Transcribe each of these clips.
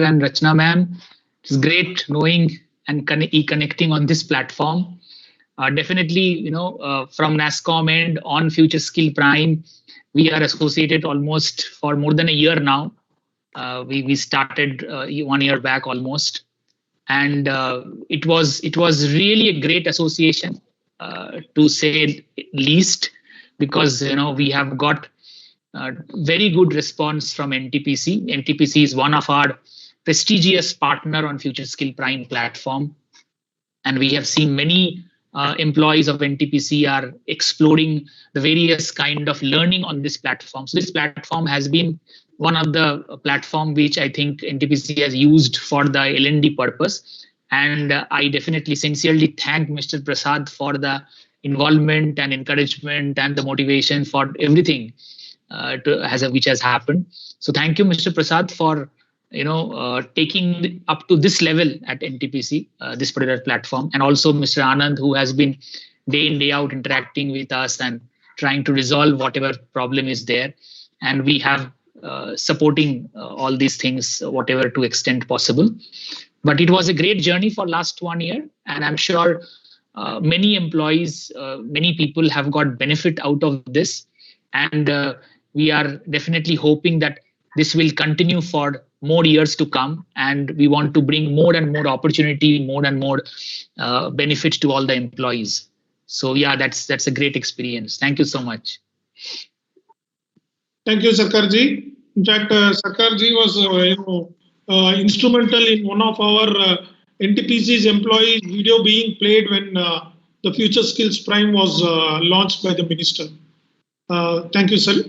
and Rachna ma'am. It's great knowing and connecting on this platform. Definitely, from NASSCOM and on Future Skill Prime, we are associated almost for more than a year now. We started 1 year back almost, and it was really a great association, to say least, because we have got very good response from NTPC. NTPC is one of our prestigious partner on Future Skill Prime platform, and we have seen many employees of NTPC are exploring the various kind of learning on this platform. So this platform has been one of the platform which I think NTPC has used for the L&D purpose. And I definitely sincerely thank Mr. Prasad for the involvement and encouragement and the motivation for everything which has happened. So thank you, Mr. Prasad, for taking up to this level at NTPC, this particular platform, and also Mr. Anand, who has been day in day out interacting with us and trying to resolve whatever problem is there, and we have supporting all these things whatever to extent possible. But it was a great journey for last 1 year, and I'm sure many employees, many people have got benefit out of this, and we are definitely hoping that this will continue for more years to come, and we want to bring more and more opportunity, more and more benefits to all the employees. So yeah, that's a great experience. Thank you so much. Thank you, Sarkarji. In fact, Sarkarji was instrumental in one of our NTPC's employee video being played when the Future Skills Prime was launched by the minister. Thank you, sir.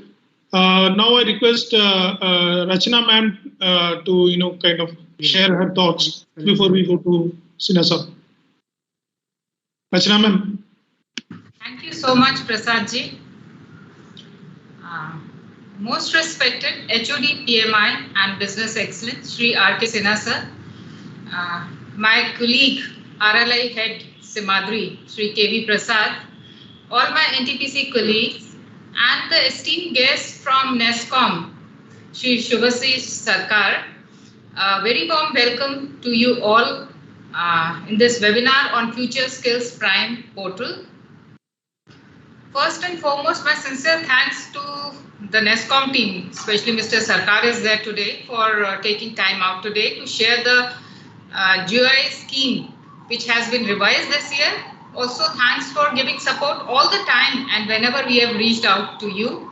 Now I request Rachna ma'am to kind of share her thoughts before we go to Sinasa. Rachna ma'am. Thank you so much, Prasad ji. Most respected HOD PMI and Business Excellence, Shri R.K. Sinha sir, my colleague RLI Head Simadri, Shri K.V. Prasad, all my NTPC colleagues, and the esteemed guests from NASSCOM, Shri Shubhasri Sarkar. Very warm welcome to you all in this webinar on Future Skills Prime portal. First and foremost, my sincere thanks to the NASSCOM team, especially Mr. Sarkar is there today, for taking time out today to share the GOI scheme which has been revised this year. Also, thanks for giving support all the time and whenever we have reached out to you.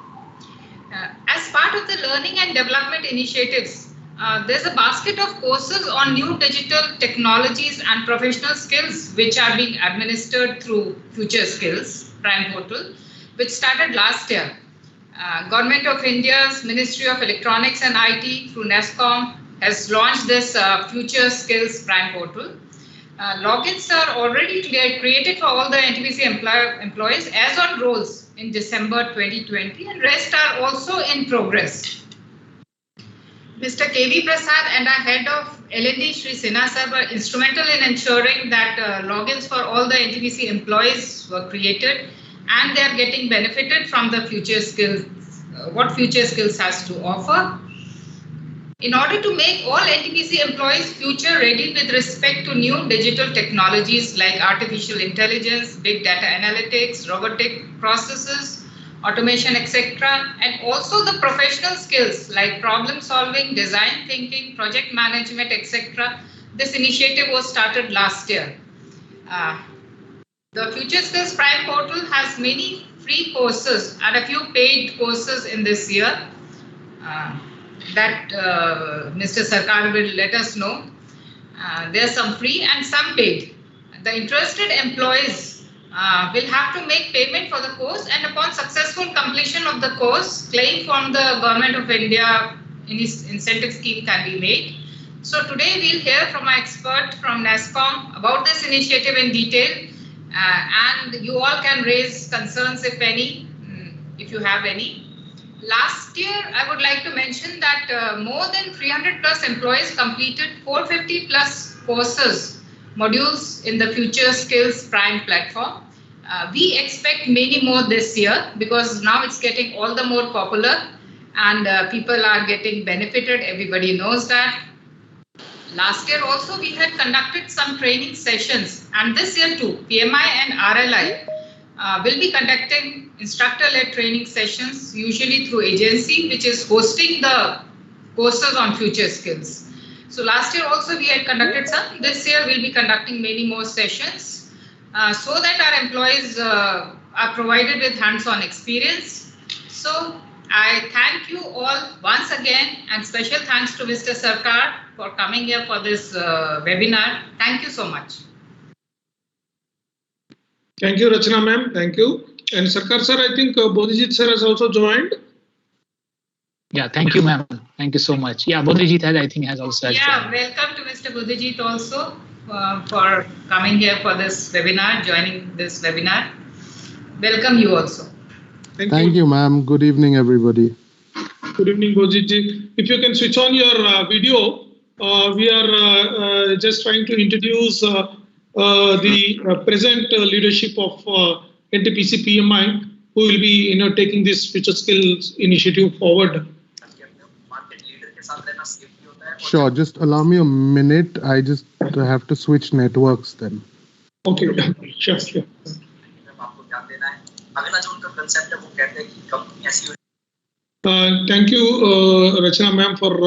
As part of the learning and development initiatives, there's a basket of courses on new digital technologies and professional skills which are being administered through Future Skills Prime portal, which started last year. Government of India's Ministry of Electronics and IT through NASSCOM has launched this Future Skills Prime portal. Logins are already created for all the NTPC employees as on rolls in December 2020, and rest are also in progress. Mr. K.V. Prasad and our head of L&D, Shri Sinha sir, were instrumental in ensuring that logins for all the NTPC employees were created, and they are getting benefited from the Future Skills, what Future Skills has to offer. In order to make all NTPC employees future ready with respect to new digital technologies like artificial intelligence, big data analytics, robotic processes, automation, etc., and also the professional skills like problem solving, design thinking, project management, etc., this initiative was started last year. The Future Skills Prime portal has many free courses and a few paid courses in this year that Mr. Sarkar will let us know. There are some free and some paid. The interested employees will have to make payment for the course, and upon successful completion of the course, claim from the Government of India incentive scheme can be made. So today we'll hear from our expert from NASSCOM about this initiative in detail. And you all can raise concerns if any, if you have any. Last year, I would like to mention that more than 300 plus employees completed 450 plus courses, modules in the Future Skills Prime platform. We expect many more this year because now it's getting all the more popular and people are getting benefited. Everybody knows that. Last year also we had conducted some training sessions, and this year too, PMI and RLI will be conducting instructor-led training sessions, usually through agency, which is hosting the courses on future skills. So last year also we had conducted some. This year we'll be conducting many more sessions so that our employees are provided with hands-on experience. So I thank you all once again, and special thanks to Mr. Sarkar for coming here for this webinar. Thank you so much. Thank you, Rachana ma'am. Thank you. And Sarkar sir, I think Bodhijit sir has also joined. Yeah, thank you, ma'am. Thank you so much. Yeah, Bodhijit has also. Yeah, welcome to Mr. Bodhijit also for coming here for this webinar, joining this webinar. Welcome you also. Thank you, ma'am. Good evening, everybody. Good evening, Bodhijit. If you can switch on your video, we are just trying to introduce the present leadership of NTPC PMI, who will be taking this future skills initiative forward. Sure, just allow me a minute. I just have to switch networks then. Okay, sure. Thank you, Rachana ma'am, for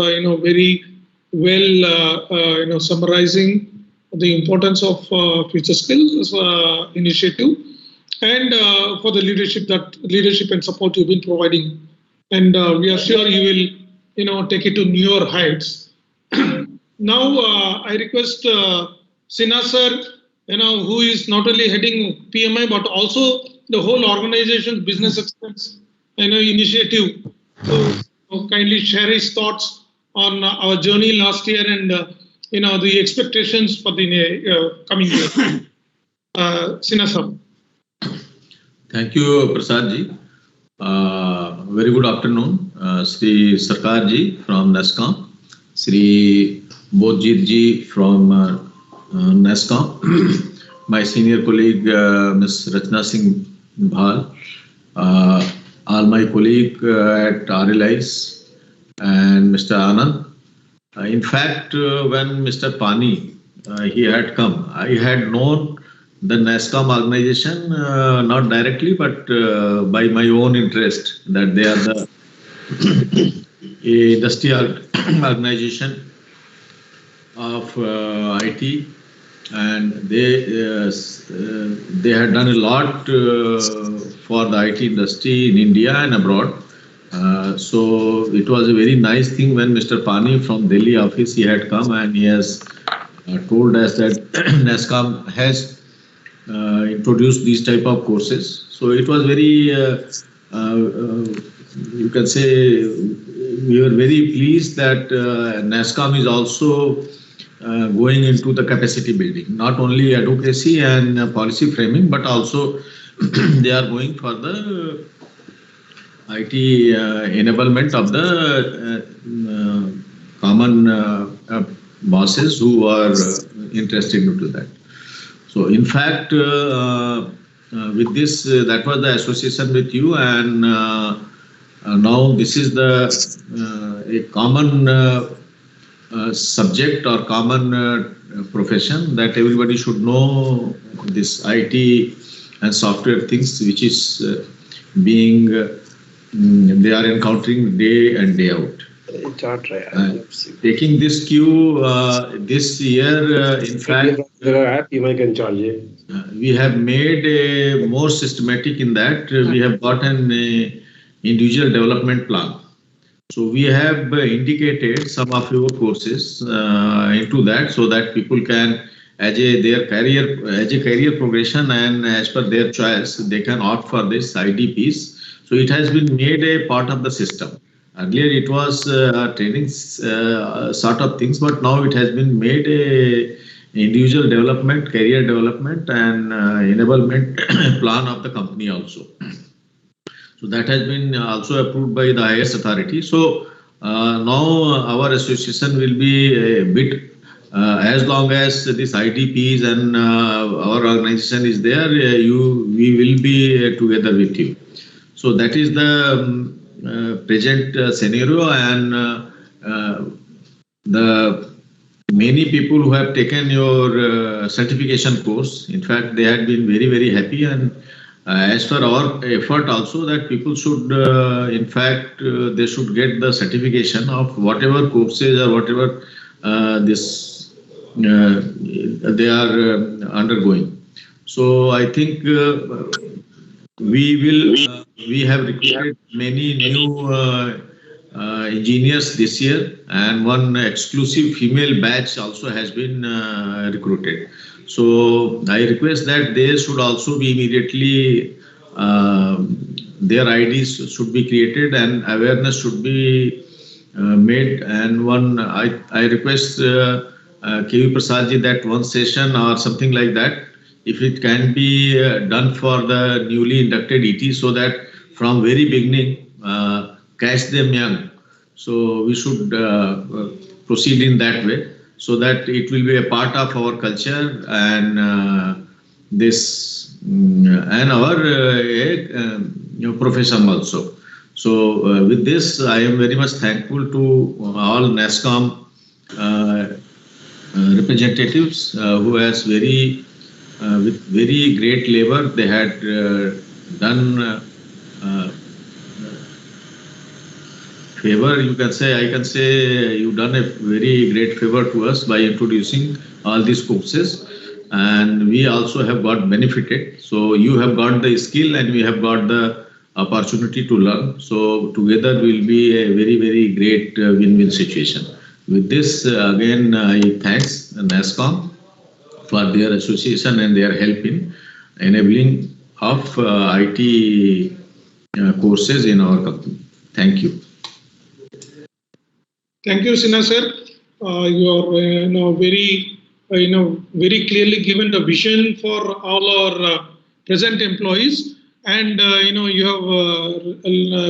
very well summarizing the importance of future skills initiative, and for the leadership and support you've been providing. And we are sure you will take it to newer heights. Now I request Sinha sir, who is not only heading PMI but also the whole organization's business excellence initiative, to kindly share his thoughts on our journey last year and the expectations for the coming year. Sinha sir. Thank you, Prasad ji. Very good afternoon, Sri Sarkar ji from NASCOM, Sri Bodhijit ji from NASCOM, my senior colleague Ms. Rachna Singh Bhal, all my colleague at RLIs, and Mr. Anand. In fact, when Mr. Pani he had come, I had known the NASCOM organization not directly, but by my own interest, that they are the industrial organization of IT, and they had done a lot for the IT industry in India and abroad. So it was a very nice thing when Mr. Pani from Delhi office, he had come and he has told us that NASCOM has introduced these type of courses. So it was very, you can say, we were very pleased that NASCOM is also going into the capacity building, not only advocacy and policy framing, but also they are going for the IT enablement of the common bosses who are interested into that. So in fact, with this, that was the association with you, and now this is the a common subject or common profession that everybody should know, this IT and software things, which is being they are encountering day and day out. Taking this cue this year, in fact, we have made a more systematic in that. We have got an individual development plan. So we have indicated some of your courses into that, so that people can, as a career progression and as per their choice, they can opt for this IDPs. So it has been made a part of the system. Earlier it was training sort of things, but now it has been made a individual development, career development, and enablement plan of the company also. So that has been also approved by the highest authority. So now our association will be a bit, as long as this IDPs and our organization is there, we will be together with you. So that is the present scenario, and the many people who have taken your certification course. In fact, they had been very, very happy, and as per our effort also, that people should, in fact, they should get the certification of whatever courses or whatever they are undergoing. So I think we have recruited many new engineers this year, and one exclusive female batch also has been recruited. So I request that they should also be immediately, their IDs should be created and awareness should be made. And I request KV Prasadji that one session or something like that, if it can be done for the newly inducted ET, so that from very beginning, catch them young. So we should proceed in that way, so that it will be a part of our culture and and our profession also. So with this, I am very much thankful to all NASSCOM representatives who has with very great labor, they had done favor, you can say, I can say you've done a very great favor to us by introducing all these courses, and we also have got benefited. So you have got the skill and we have got the opportunity to learn. So together will be a very, very great win-win situation. With this, again, I thanks NASSCOM for their association and their help in enabling of IT courses in our company. Thank you. Thank you, Sinha sir. You are very clearly given the vision for all our present employees, and you have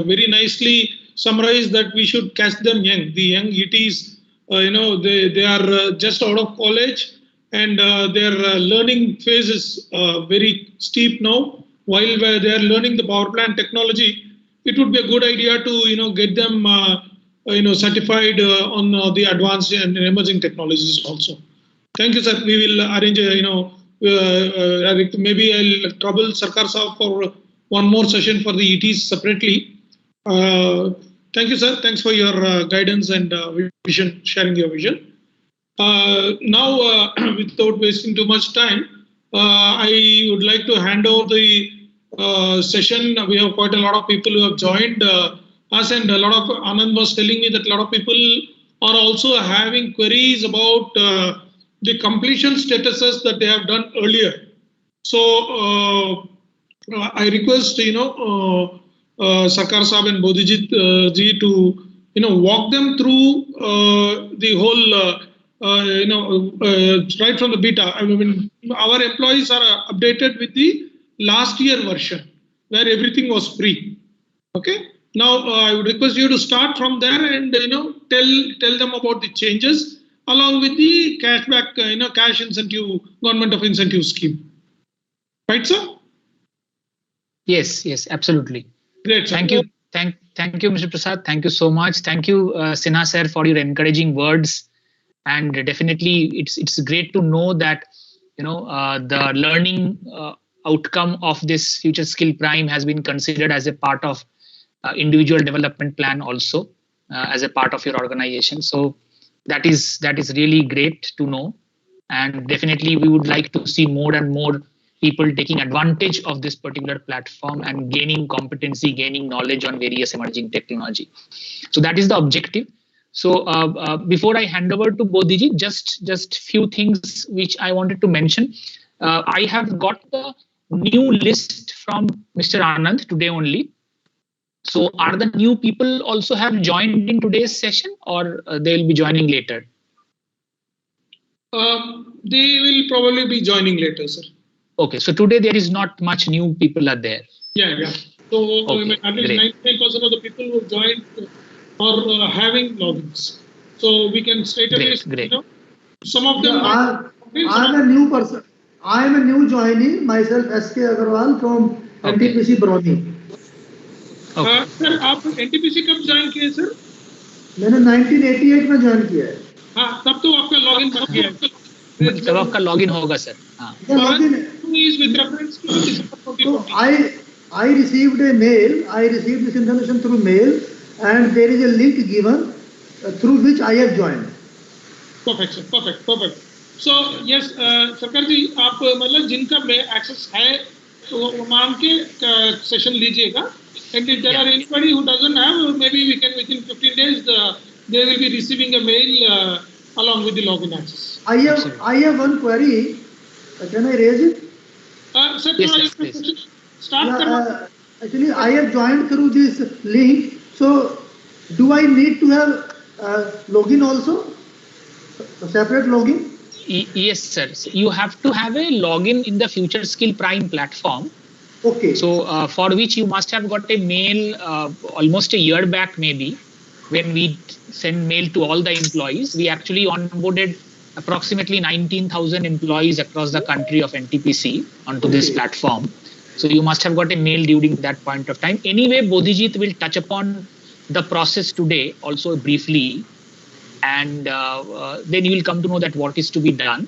very nicely summarized that we should catch them young. The young ETs, they are just out of college, and their learning phase is very steep now. While they are learning the power plant technology, it would be a good idea to get them certified on the advanced and emerging technologies also. Thank you, sir. We will arrange maybe I'll trouble Sarkar Saab for one more session for the ETs separately. Thank you, sir. Thanks for your guidance and vision, sharing your vision. Now, without wasting too much time, I would like to hand over the session. We have quite a lot of people who have joined us, and a lot of Anand was telling me that a lot of people are also having queries about the completion statuses that they have done earlier. So I request Sarkar Saab and Bodhijit ji to walk them through the whole right from the beta. I mean, our employees are updated with the last year version where everything was free. Okay. Now I would request you to start from there and tell them about the changes along with the cashback, cash incentive, government of incentive scheme. Right, sir? Yes, absolutely. Great. Thank you. Thank you, Mr. Prasad. Thank you so much. Thank you, Sinha sir, for your encouraging words. And definitely, it's great to know that the learning outcome of this Future Skill Prime has been considered as a part of individual development plan also, as a part of your organization. So that is really great to know, and definitely we would like to see more and more people taking advantage of this particular platform and gaining competency, gaining knowledge on various emerging technology. So that is the objective. So before I hand over to Bodhiji, just few things which I wanted to mention. I have got the new list from Mr. Anand today only. So are the new people also have joined in today's session, or they will be joining later? They will probably be joining later, sir. Okay, so today there is not much new people are there. Yeah. So okay, at least 99% of the people who joined are having logins. So we can straight away, some of them. I am a new person. I am a new joinee. Myself, SK Agarwal from NTPC Brownie. Sir आप NTPC कब join किए sir? मैंने 1988 में join किया है. हाँ, तब तो आपका लॉगिन बन गया है। तब आपका लॉगिन होगा सर। हाँ। The login. Is with reference to December So 2020. I received a mail. I received this information through mail, and there is a link given through which I have joined. Perfect, sir. Perfect. So yes, सरकार जी, आप मतलब जिनका access है तो वहाँ के session लीजिएगा. And if there are anybody who doesn't have, maybe within 15 days they will be receiving a mail along with the login access. I have one query. Can I raise it? Sir, Yes, please. Start. Actually, I have joined through this link. So, do I need to have login also? A separate login? Yes, sir. So you have to have a login in the Future Skill Prime platform. Okay. So for which you must have got a mail almost a year back, maybe, when we send mail to all the employees. We actually onboarded approximately 19,000 employees across the country of NTPC onto this platform. So you must have got a mail during that point of time. Anyway, Bodhijit will touch upon the process today also briefly, and then you will come to know that what is to be done.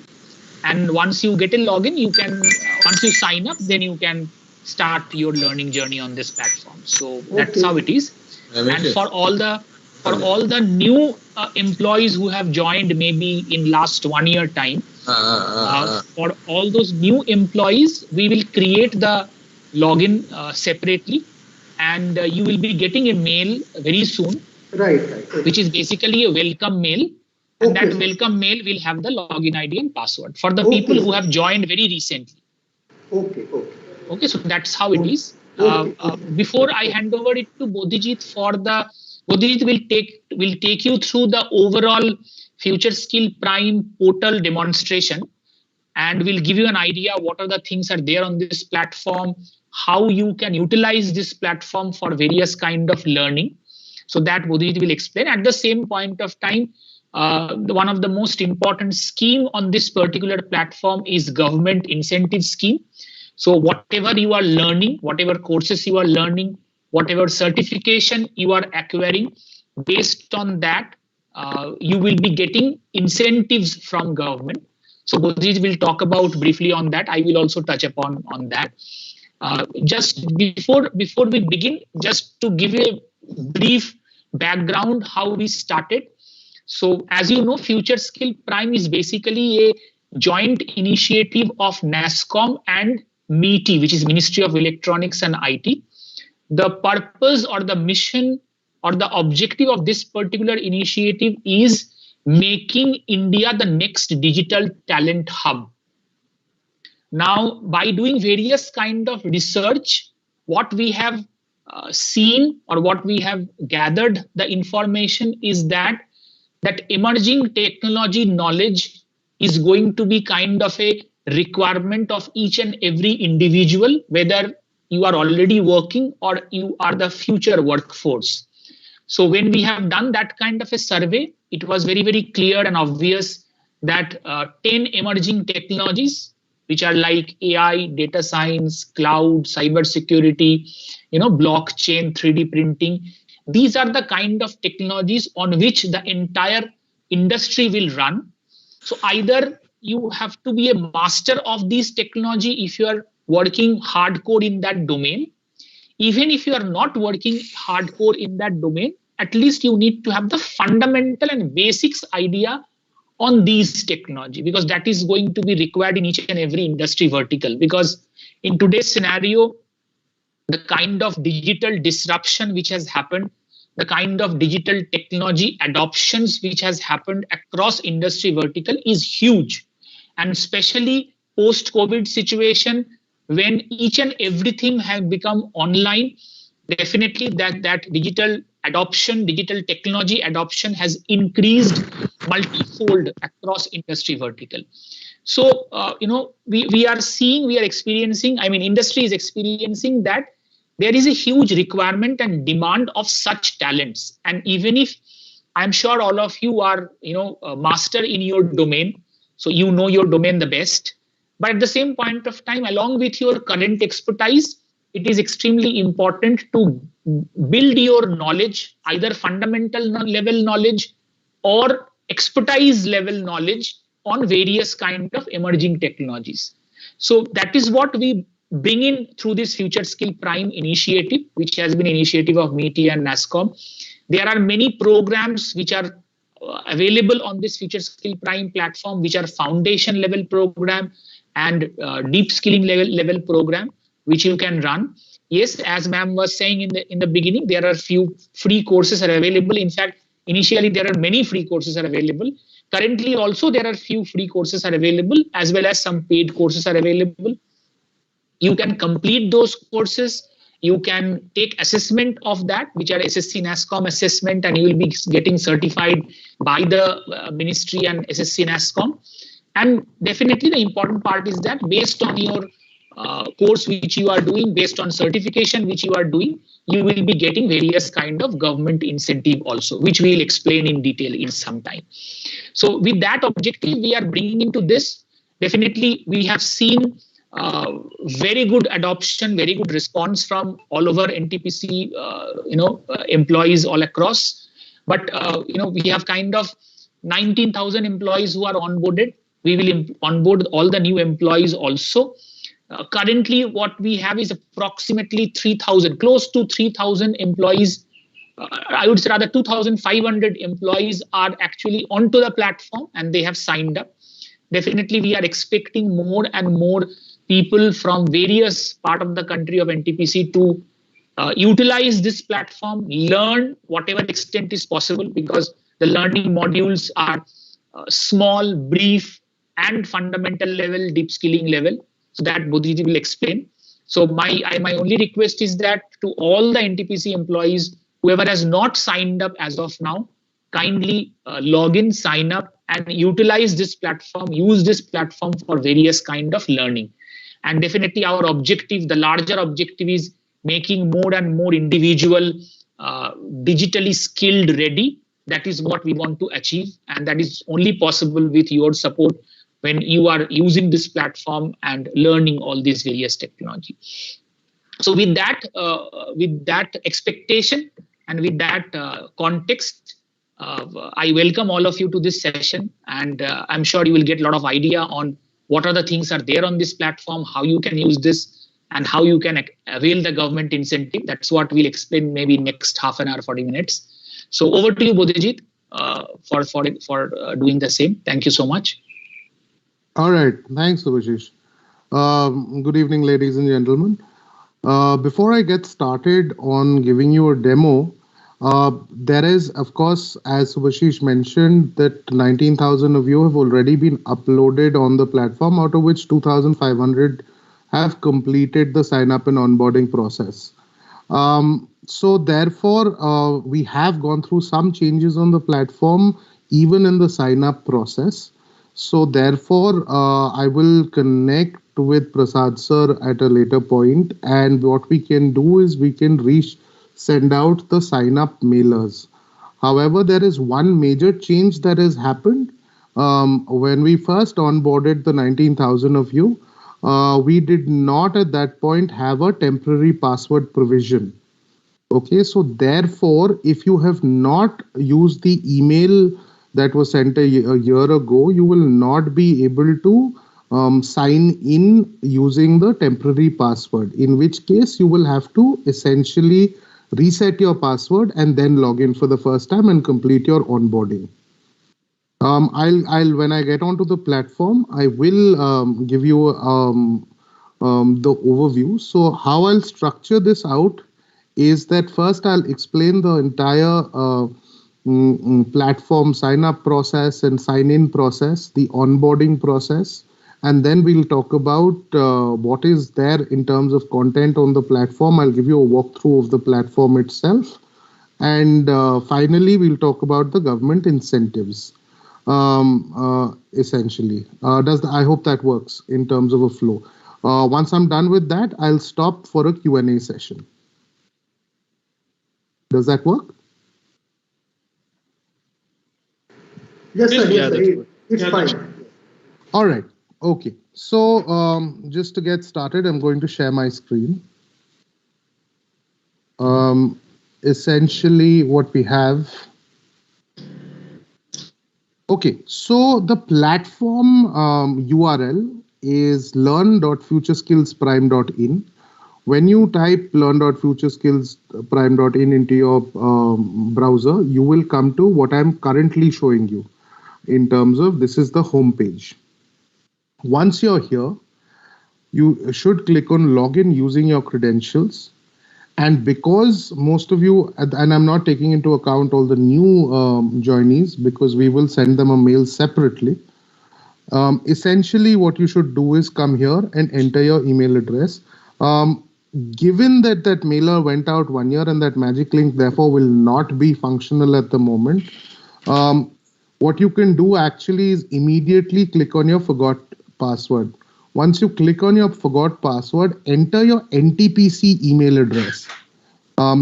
And once you get a login, you can, once you sign up, then you can start your learning journey on this platform. So that's how it is. And for all the new employees who have joined maybe in last 1 year time, for all those new employees, we will create the login separately, and you will be getting a mail very soon, Right. which is basically a welcome mail. And that welcome mail will have the login ID and password for the people who have joined very recently. Okay, so that's how it is. Before I hand over it to Bodhijit Bodhijit will take you through the overall Future Skill Prime portal demonstration, and will give you an idea what are the things are there on this platform, how you can utilize this platform for various kind of learning. So that Bodhijit will explain. At the same point of time, one of the most important scheme on this particular platform is government incentive scheme. So whatever you are learning, whatever courses you are learning, whatever certification you are acquiring, based on that, you will be getting incentives from government. So Bodhijit will talk about briefly on that. I will also touch upon on that. Just before we begin, just to give a brief background how we started. So as you know, Future Skill Prime is basically a joint initiative of NASSCOM and MeitY, which is Ministry of Electronics and IT. The purpose or the mission or the objective of this particular initiative is making India the next digital talent hub. Now, by doing various kind of research, what we have seen or what we have gathered the information is that emerging technology knowledge is going to be kind of a requirement of each and every individual, whether you are already working or you are the future workforce. So when we have done that kind of a survey, it was very, very clear and obvious that 10 emerging technologies, which are like AI, data science, cloud, cybersecurity, blockchain, 3D printing, these are the kind of technologies on which the entire industry will run. So either you have to be a master of these technology if you are working hardcore in that domain. Even if you are not working hardcore in that domain, at least you need to have the fundamental and basics idea on these technology, because that is going to be required in each and every industry vertical. Because in today's scenario, the kind of digital disruption which has happened, the kind of digital technology adoptions which has happened across industry vertical is huge. And especially post-COVID situation, when each and everything has become online, definitely that digital adoption, digital technology adoption has increased multifold across industry vertical. So, we are experiencing, industry is experiencing that there is a huge requirement and demand of such talents. And even if I'm sure all of you are, a master in your domain, so you know your domain the best, but at the same point of time, along with your current expertise, it is extremely important to build your knowledge, either fundamental level knowledge or expertise level knowledge on various kind of emerging technologies. So that is what we bring in through this Future Skill Prime initiative, which has been initiative of MeitY and NASSCOM. There are many programs which are available on this Future Skill Prime platform, which are foundation level program and deep skilling level program, which you can run. Yes, as ma'am was saying in the beginning, there are few free courses are available. In fact, initially there are many free courses are available. Currently also there are few free courses are available, as well as some paid courses are available. You can complete those courses. You can take assessment of that, which are SSC NASSCOM assessment, and you will be getting certified by the ministry and SSC NASSCOM. And definitely the important part is that based on your course which you are doing, based on certification which you are doing, you will be getting various kind of government incentive also, which we will explain in detail in some time. So with that objective, we are bringing into this. Definitely, we have seen very good adoption, very good response from all over NTPC, employees all across. But we have kind of 19,000 employees who are onboarded. We will onboard all the new employees also. Currently, what we have is approximately 3,000, close to 3,000 employees. I would say rather 2,500 employees are actually onto the platform and they have signed up. Definitely, we are expecting more and more people from various part of the country of NTPC to utilize this platform, learn whatever extent is possible, because the learning modules are small, brief, and fundamental level, deep skilling level. So that Bodhiji will explain. So my only request is that to all the NTPC employees, whoever has not signed up as of now, kindly log in, sign up, and utilize this platform, use this platform for various kind of learning. And definitely our objective, the larger objective, is making more and more individual digitally skilled ready. That is what we want to achieve, and that is only possible with your support when you are using this platform and learning all these various technology. So with that expectation and with that context, I welcome all of you to this session, and I'm sure you will get a lot of idea on what are the things are there on this platform, how you can use this, and how you can avail the government incentive. That's what we'll explain maybe next half an hour, 40 minutes. So over to you, Bodhijit, for doing the same. Thank you so much. All right. Thanks, Subhashish. Good evening, ladies and gentlemen. Before I get started on giving you a demo, there is, of course, as Subhashish mentioned, that 19,000 of you have already been uploaded on the platform, out of which 2,500 have completed the sign up and onboarding process. So therefore, we have gone through some changes on the platform, even in the sign up process. So therefore, I will connect with Prasad sir at a later point, and what we can do is we can send out the sign up mailers. However, there is one major change that has happened. When we first onboarded the 19,000 of you, we did not at that point have a temporary password provision. Okay, so therefore, if you have not used the email that was sent a year ago, you will not be able to sign in using the temporary password, in which case you will have to essentially reset your password and then log in for the first time and complete your onboarding. I'll when I get onto the platform, I will give you the overview. So how I'll structure this out is that first I'll explain the entire platform sign up process and sign in process, the onboarding process, and then we'll talk about what is there in terms of content on the platform. I'll give you a walkthrough of the platform itself, and finally we'll talk about the government incentives. Essentially, I hope that works in terms of a flow. Once I'm done with that, I'll stop for a Q&A session. Does that work? Yes, sir. Yeah, Yes, sir. It's fine. All right. Okay. So just to get started, I'm going to share my screen. Essentially, what we have Okay, so the platform URL is learn.futureskillsprime.in. When you type learn.futureskillsprime.in into your browser, you will come to what I'm currently showing you in terms of this is the home page. Once you're here, you should click on login using your credentials. And because most of you, and I'm not taking into account all the new joinees because we will send them a mail separately. Essentially, what you should do is come here and enter your email address. Given that that mailer went out 1 year and that magic link therefore will not be functional at the moment, what you can do actually is immediately click on your forgot password. Once you click on your forgot password, enter your NTPC email address.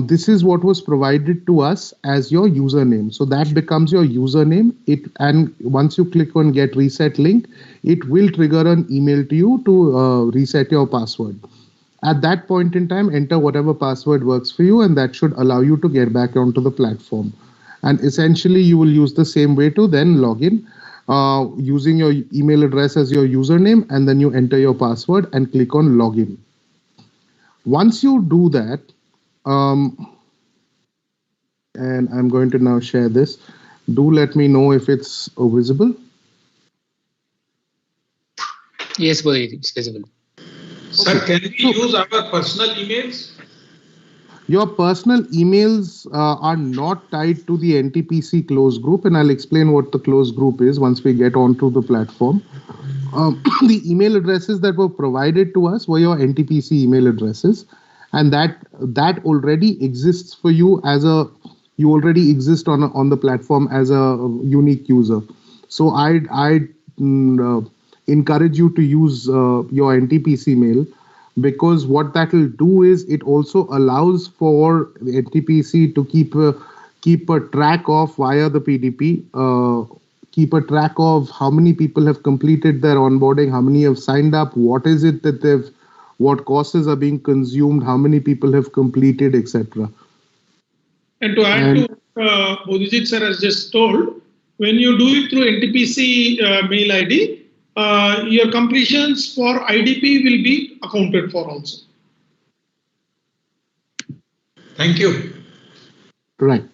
This is what was provided to us as your username. So that becomes your username. And once you click on get reset link, it will trigger an email to you to reset your password. At that point in time, enter whatever password works for you, and that should allow you to get back onto the platform. And essentially, you will use the same way to then log in. Using your email address as your username, and then you enter your password and click on login. Once you do that, and I'm going to now share this, do let me know if it's visible. Yes, boy, it's visible. Sir, can we use our personal emails? Your personal emails are not tied to the NTPC closed group, and I'll explain what the closed group is once we get onto the platform. The email addresses that were provided to us were your NTPC email addresses, and that already exists for you as you already exist on the platform as a unique user. So I encourage you to use your NTPC mail, because what that will do is it also allows for NTPC to keep a track of via the PDP, keep a track of how many people have completed their onboarding, how many have signed up, what is it that what courses are being consumed, how many people have completed, etc. And to add to what Bodhijit sir has just told, when you do it through NTPC mail ID, your completions for IDP will be accounted for also. Thank you. Right.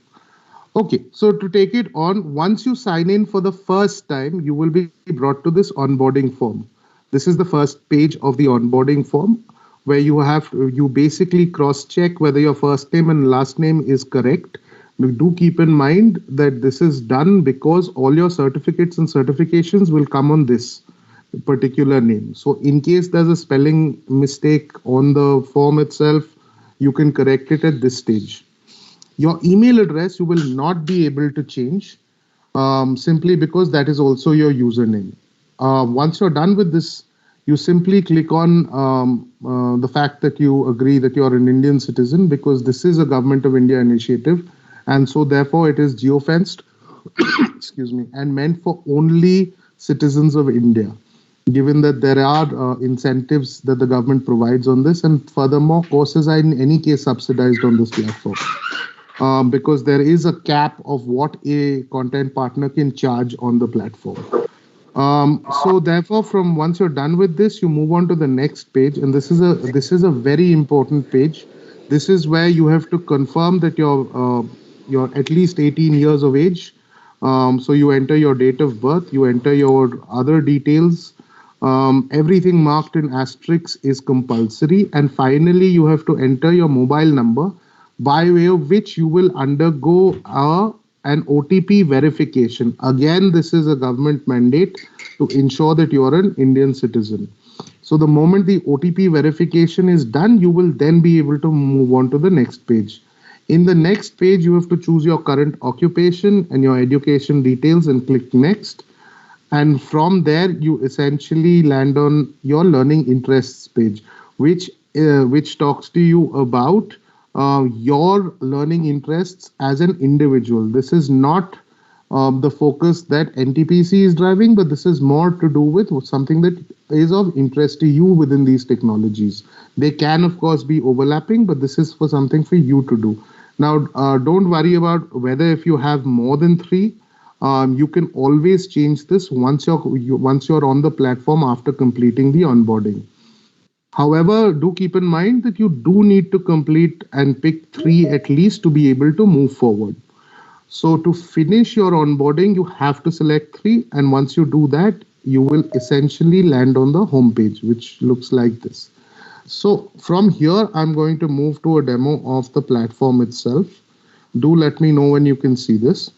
Okay, so to take it on, once you sign in for the first time, you will be brought to this onboarding form. This is the first page of the onboarding form, where you basically cross-check whether your first name and last name is correct. Do keep in mind that this is done because all your certificates and certifications will come on this particular name. So in case there's a spelling mistake on the form itself, you can correct it at this stage. Your email address you will not be able to change simply because that is also your username. Once you're done with this, you simply click on the fact that you agree that you're an Indian citizen, because this is a Government of India initiative, and so therefore it is geofenced excuse me, and meant for only citizens of India, given that there are incentives that the government provides on this, and furthermore courses are in any case subsidized on this platform. Because there is a cap of what a content partner can charge on the platform. So therefore, from once you're done with this, you move on to the next page, and this is a very important page. This is where you have to confirm that you're at least 18 years of age. So you enter your date of birth, you enter your other details. Everything marked in asterisk is compulsory, and finally you have to enter your mobile number, by way of which you will undergo an OTP verification. Again, this is a government mandate to ensure that you are an Indian citizen. So the moment the OTP verification is done, you will then be able to move on to the next page. In the next page, you have to choose your current occupation and your education details and click next. And from there, you essentially land on your learning interests page, which talks to you about your learning interests as an individual. This is not the focus that NTPC is driving, but this is more to do with something that is of interest to you within these technologies. They can, of course, be overlapping, but this is for something for you to do. Now, don't worry about whether if you have more than 3. You can always change this once you're on the platform after completing the onboarding. However, do keep in mind that you do need to complete and pick 3 at least to be able to move forward. So to finish your onboarding, you have to select 3, and once you do that, you will essentially land on the home page, which looks like this. So from here, I'm going to move to a demo of the platform itself. Do let me know when you can see this.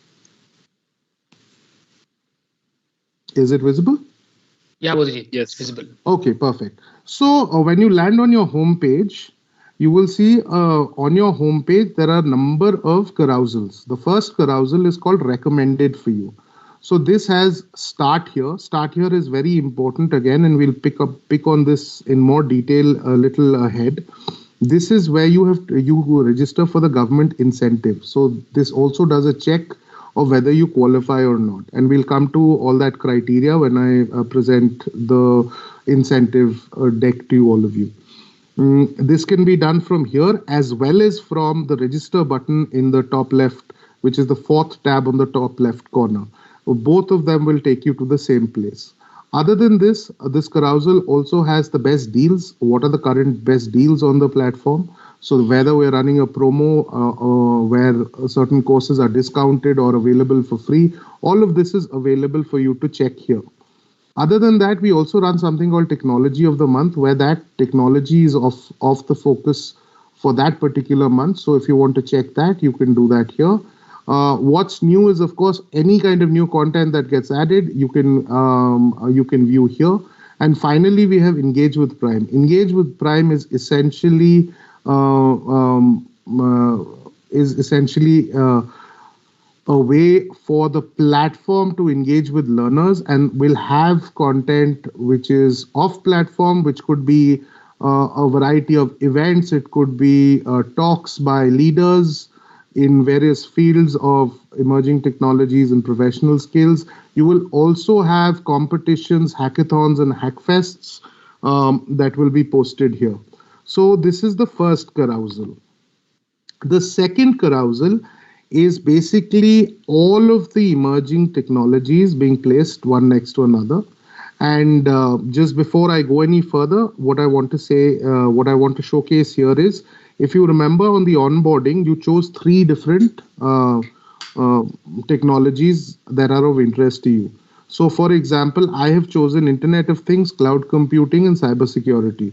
Is it visible? Yeah, Bodhiji. Yes. Visible. Okay, perfect. So when you land on your home page, you will see on your home page there are a number of carousels. The first carousel is called recommended for you. So this has start here. Start here is very important again, and we'll pick on this in more detail a little ahead. This is where you register for the government incentive. So this also does a check of whether you qualify or not. And we'll come to all that criteria when I present the incentive deck to all of you. This can be done from here as well as from the register button in the top left, which is the 4th tab on the top left corner. Both of them will take you to the same place. Other than this, this carousel also has the best deals. What are the current best deals on the platform? So whether we're running a promo where certain courses are discounted or available for free, all of this is available for you to check here. Other than that, we also run something called Technology of the Month, where that technology is off the focus for that particular month. So if you want to check that, you can do that here. What's new is, of course, any kind of new content that gets added, you can view here. And finally, we have Engage with Prime. Engage with Prime is essentially a way for the platform to engage with learners, and will have content which is off platform, which could be a variety of events. It could be talks by leaders in various fields of emerging technologies and professional skills. You will also have competitions, hackathons, and hackfests that will be posted here. So this is the first carousel. The second carousel is basically all of the emerging technologies being placed one next to another. And just before I go any further, what I want to say, what I want to showcase here is, if you remember on the onboarding, you chose 3 different technologies that are of interest to you. So for example, I have chosen Internet of Things, cloud computing, and cybersecurity.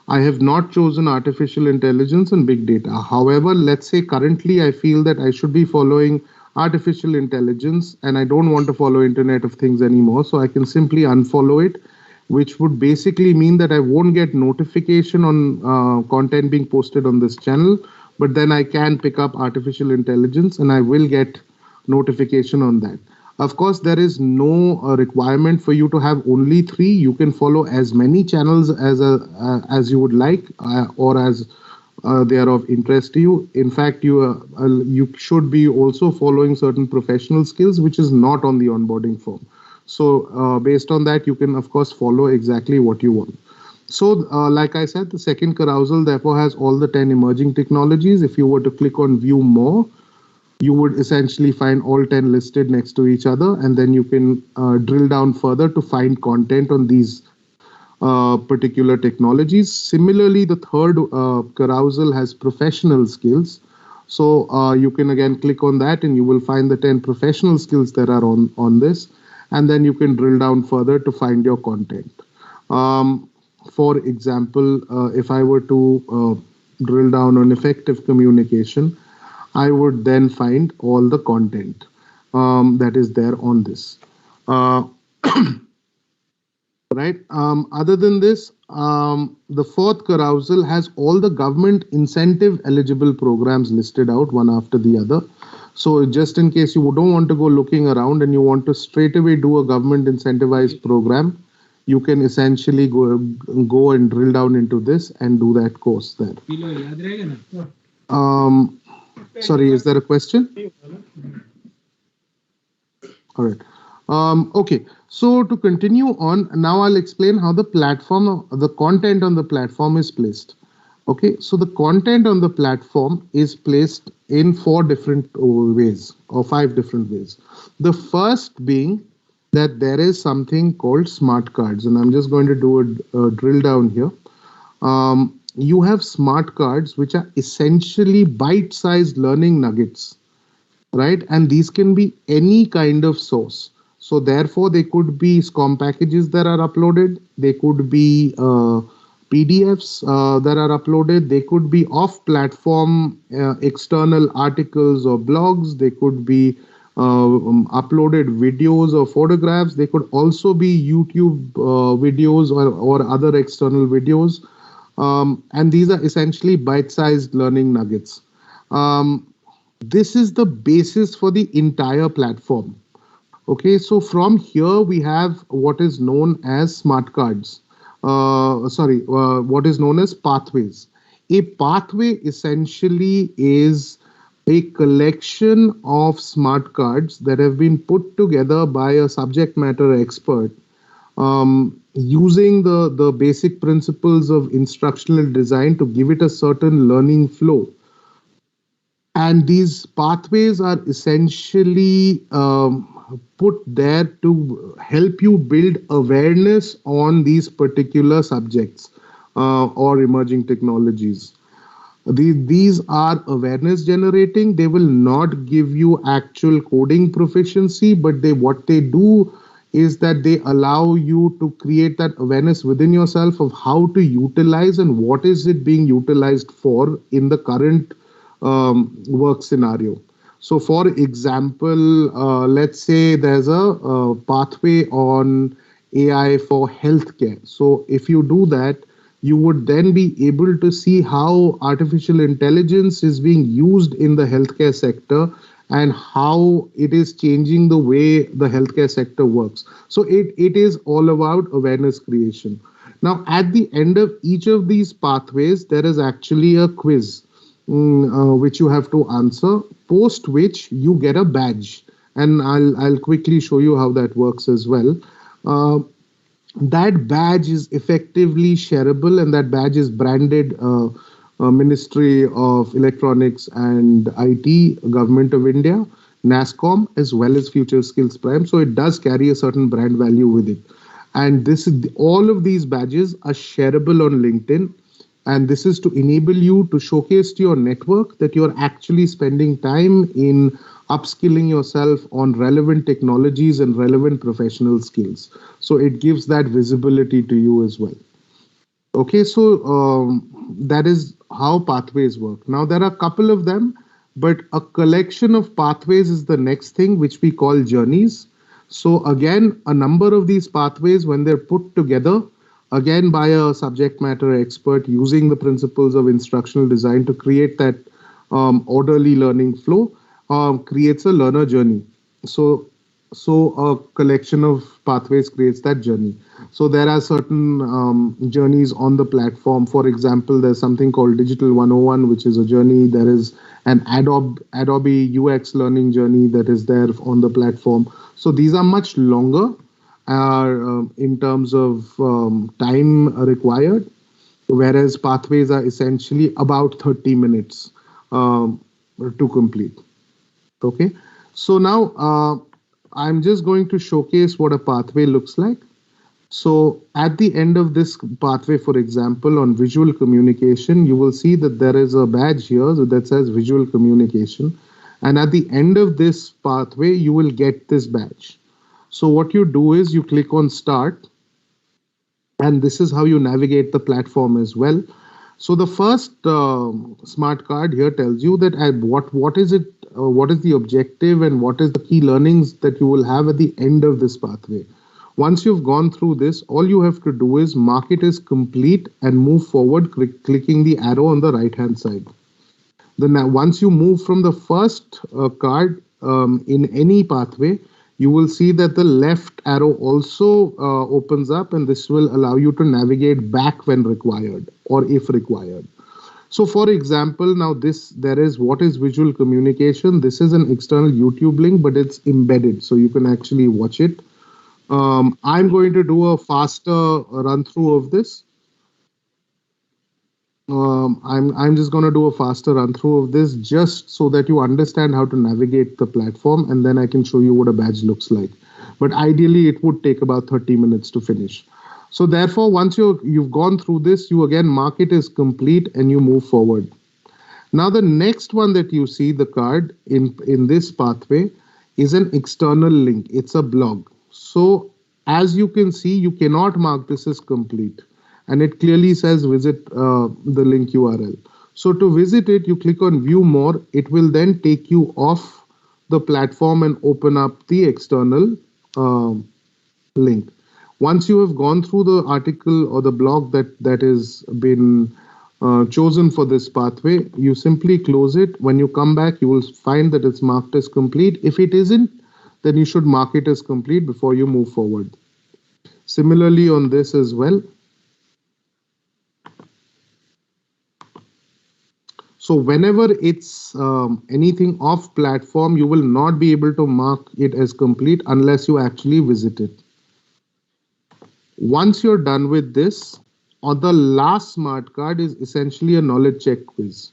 I have not chosen artificial intelligence and big data. However, let's say currently I feel that I should be following artificial intelligence and I don't want to follow Internet of Things anymore. So I can simply unfollow it, which would basically mean that I won't get notification on content being posted on this channel, but then I can pick up artificial intelligence and I will get notification on that. Of course, there is no requirement for you to have only 3. You can follow as many channels as you would like, or as they are of interest to you. In fact, you should be also following certain professional skills, which is not on the onboarding form. So based on that, you can, of course, follow exactly what you want. So like I said, the second carousel therefore has all the 10 emerging technologies. If you were to click on View More, you would essentially find all 10 listed next to each other, and then you can drill down further to find content on these particular technologies. Similarly, the third carousel has professional skills. So you can again click on that and you will find the 10 professional skills that are on this, and then you can drill down further to find your content. For example, if I were to drill down on effective communication, I would then find all the content that is there on this. Right. Other than this, the fourth carousel has all the government incentive eligible programs listed out one after the other. So just in case you don't want to go looking around and you want to straight away do a government incentivized program, you can essentially go and drill down into this and do that course there. Sorry, is there a question? All right. Okay, so to continue on, now I'll explain how the platform, the content on the platform is placed. Okay, so the content on the platform is placed in 4 different ways or 5 different ways. The first being that there is something called smart cards, and I'm just going to do a drill down here. You have smart cards, which are essentially bite sized learning nuggets, right? And these can be any kind of source. So therefore, they could be SCOM packages that are uploaded. They could be PDFs that are uploaded. They could be off-platform external articles or blogs. They could be uploaded videos or photographs. They could also be YouTube videos or other external videos. And these are essentially bite-sized learning nuggets. This is the basis for the entire platform. Okay, so from here we have what is known as smart cards. What is known as pathways. A pathway essentially is a collection of smart cards that have been put together by a subject matter expert using the basic principles of instructional design to give it a certain learning flow. And these pathways are essentially put there to help you build awareness on these particular subjects or emerging technologies. These are awareness generating. They will not give you actual coding proficiency, but what they do is that they allow you to create that awareness within yourself of how to utilize and what is it being utilized for in the current work scenario. So for example, let's say there's a pathway on AI for healthcare. So if you do that, you would then be able to see how artificial intelligence is being used in the healthcare sector and how it is changing the way the healthcare sector works. So it is all about awareness creation. Now, at the end of each of these pathways, there is actually a quiz which you have to answer, post which you get a badge. And I'll quickly show you how that works as well. That badge is effectively shareable, and that badge is branded Ministry of Electronics and IT, Government of India, NASSCOM, as well as Future Skills Prime. So it does carry a certain brand value with it. And all of these badges are shareable on LinkedIn. And this is to enable you to showcase to your network that you're actually spending time in upskilling yourself on relevant technologies and relevant professional skills. So it gives that visibility to you as well. Okay, so that is how pathways work. Now, there are a couple of them, but a collection of pathways is the next thing, which we call journeys. So again, a number of these pathways, when they're put together, again by a subject matter expert using the principles of instructional design to create that orderly learning flow, creates a learner journey. So a collection of pathways creates that journey. So there are certain journeys on the platform. For example, there's something called Digital 101, which is a journey. There is an Adobe UX learning journey that is there on the platform. So these are much longer in terms of time required, whereas pathways are essentially about 30 minutes to complete. Okay, so now I'm just going to showcase what a pathway looks like. So at the end of this pathway, for example, on visual communication, you will see that there is a badge here that says visual communication. And at the end of this pathway, you will get this badge. So what you do is you click on start, and this is how you navigate the platform as well. So the first smart card here tells you that what is the objective and what is the key learnings that you will have at the end of this pathway. Once you've gone through this, all you have to do is mark it as complete and move forward, clicking the arrow on the right hand side. Then once you move from the first card in any pathway, you will see that the left arrow also opens up, and this will allow you to navigate back when required or if required. So for example, now there is what is visual communication. This is an external YouTube link, but it's embedded, so you can actually watch it. I'm going to do a faster run through of this. I'm just going to do a faster run through of this just so that you understand how to navigate the platform, and then I can show you what a badge looks like. But ideally, it would take about 30 minutes to finish. So therefore, once you've gone through this, you again mark it as complete and you move forward. Now, the next one that you see, the card in this pathway, is an external link. It's a blog. So as you can see, you cannot mark this as complete. And it clearly says visit the link URL. So to visit it, you click on view more. It will then take you off the platform and open up the external link. Once you have gone through the article or the blog that has been chosen for this pathway, you simply close it. When you come back, you will find that it's marked as complete. If it isn't, then you should mark it as complete before you move forward. Similarly on this as well. So whenever it's anything off platform, you will not be able to mark it as complete unless you actually visit it. Once you're done with this, on the last smart card is essentially a knowledge check quiz.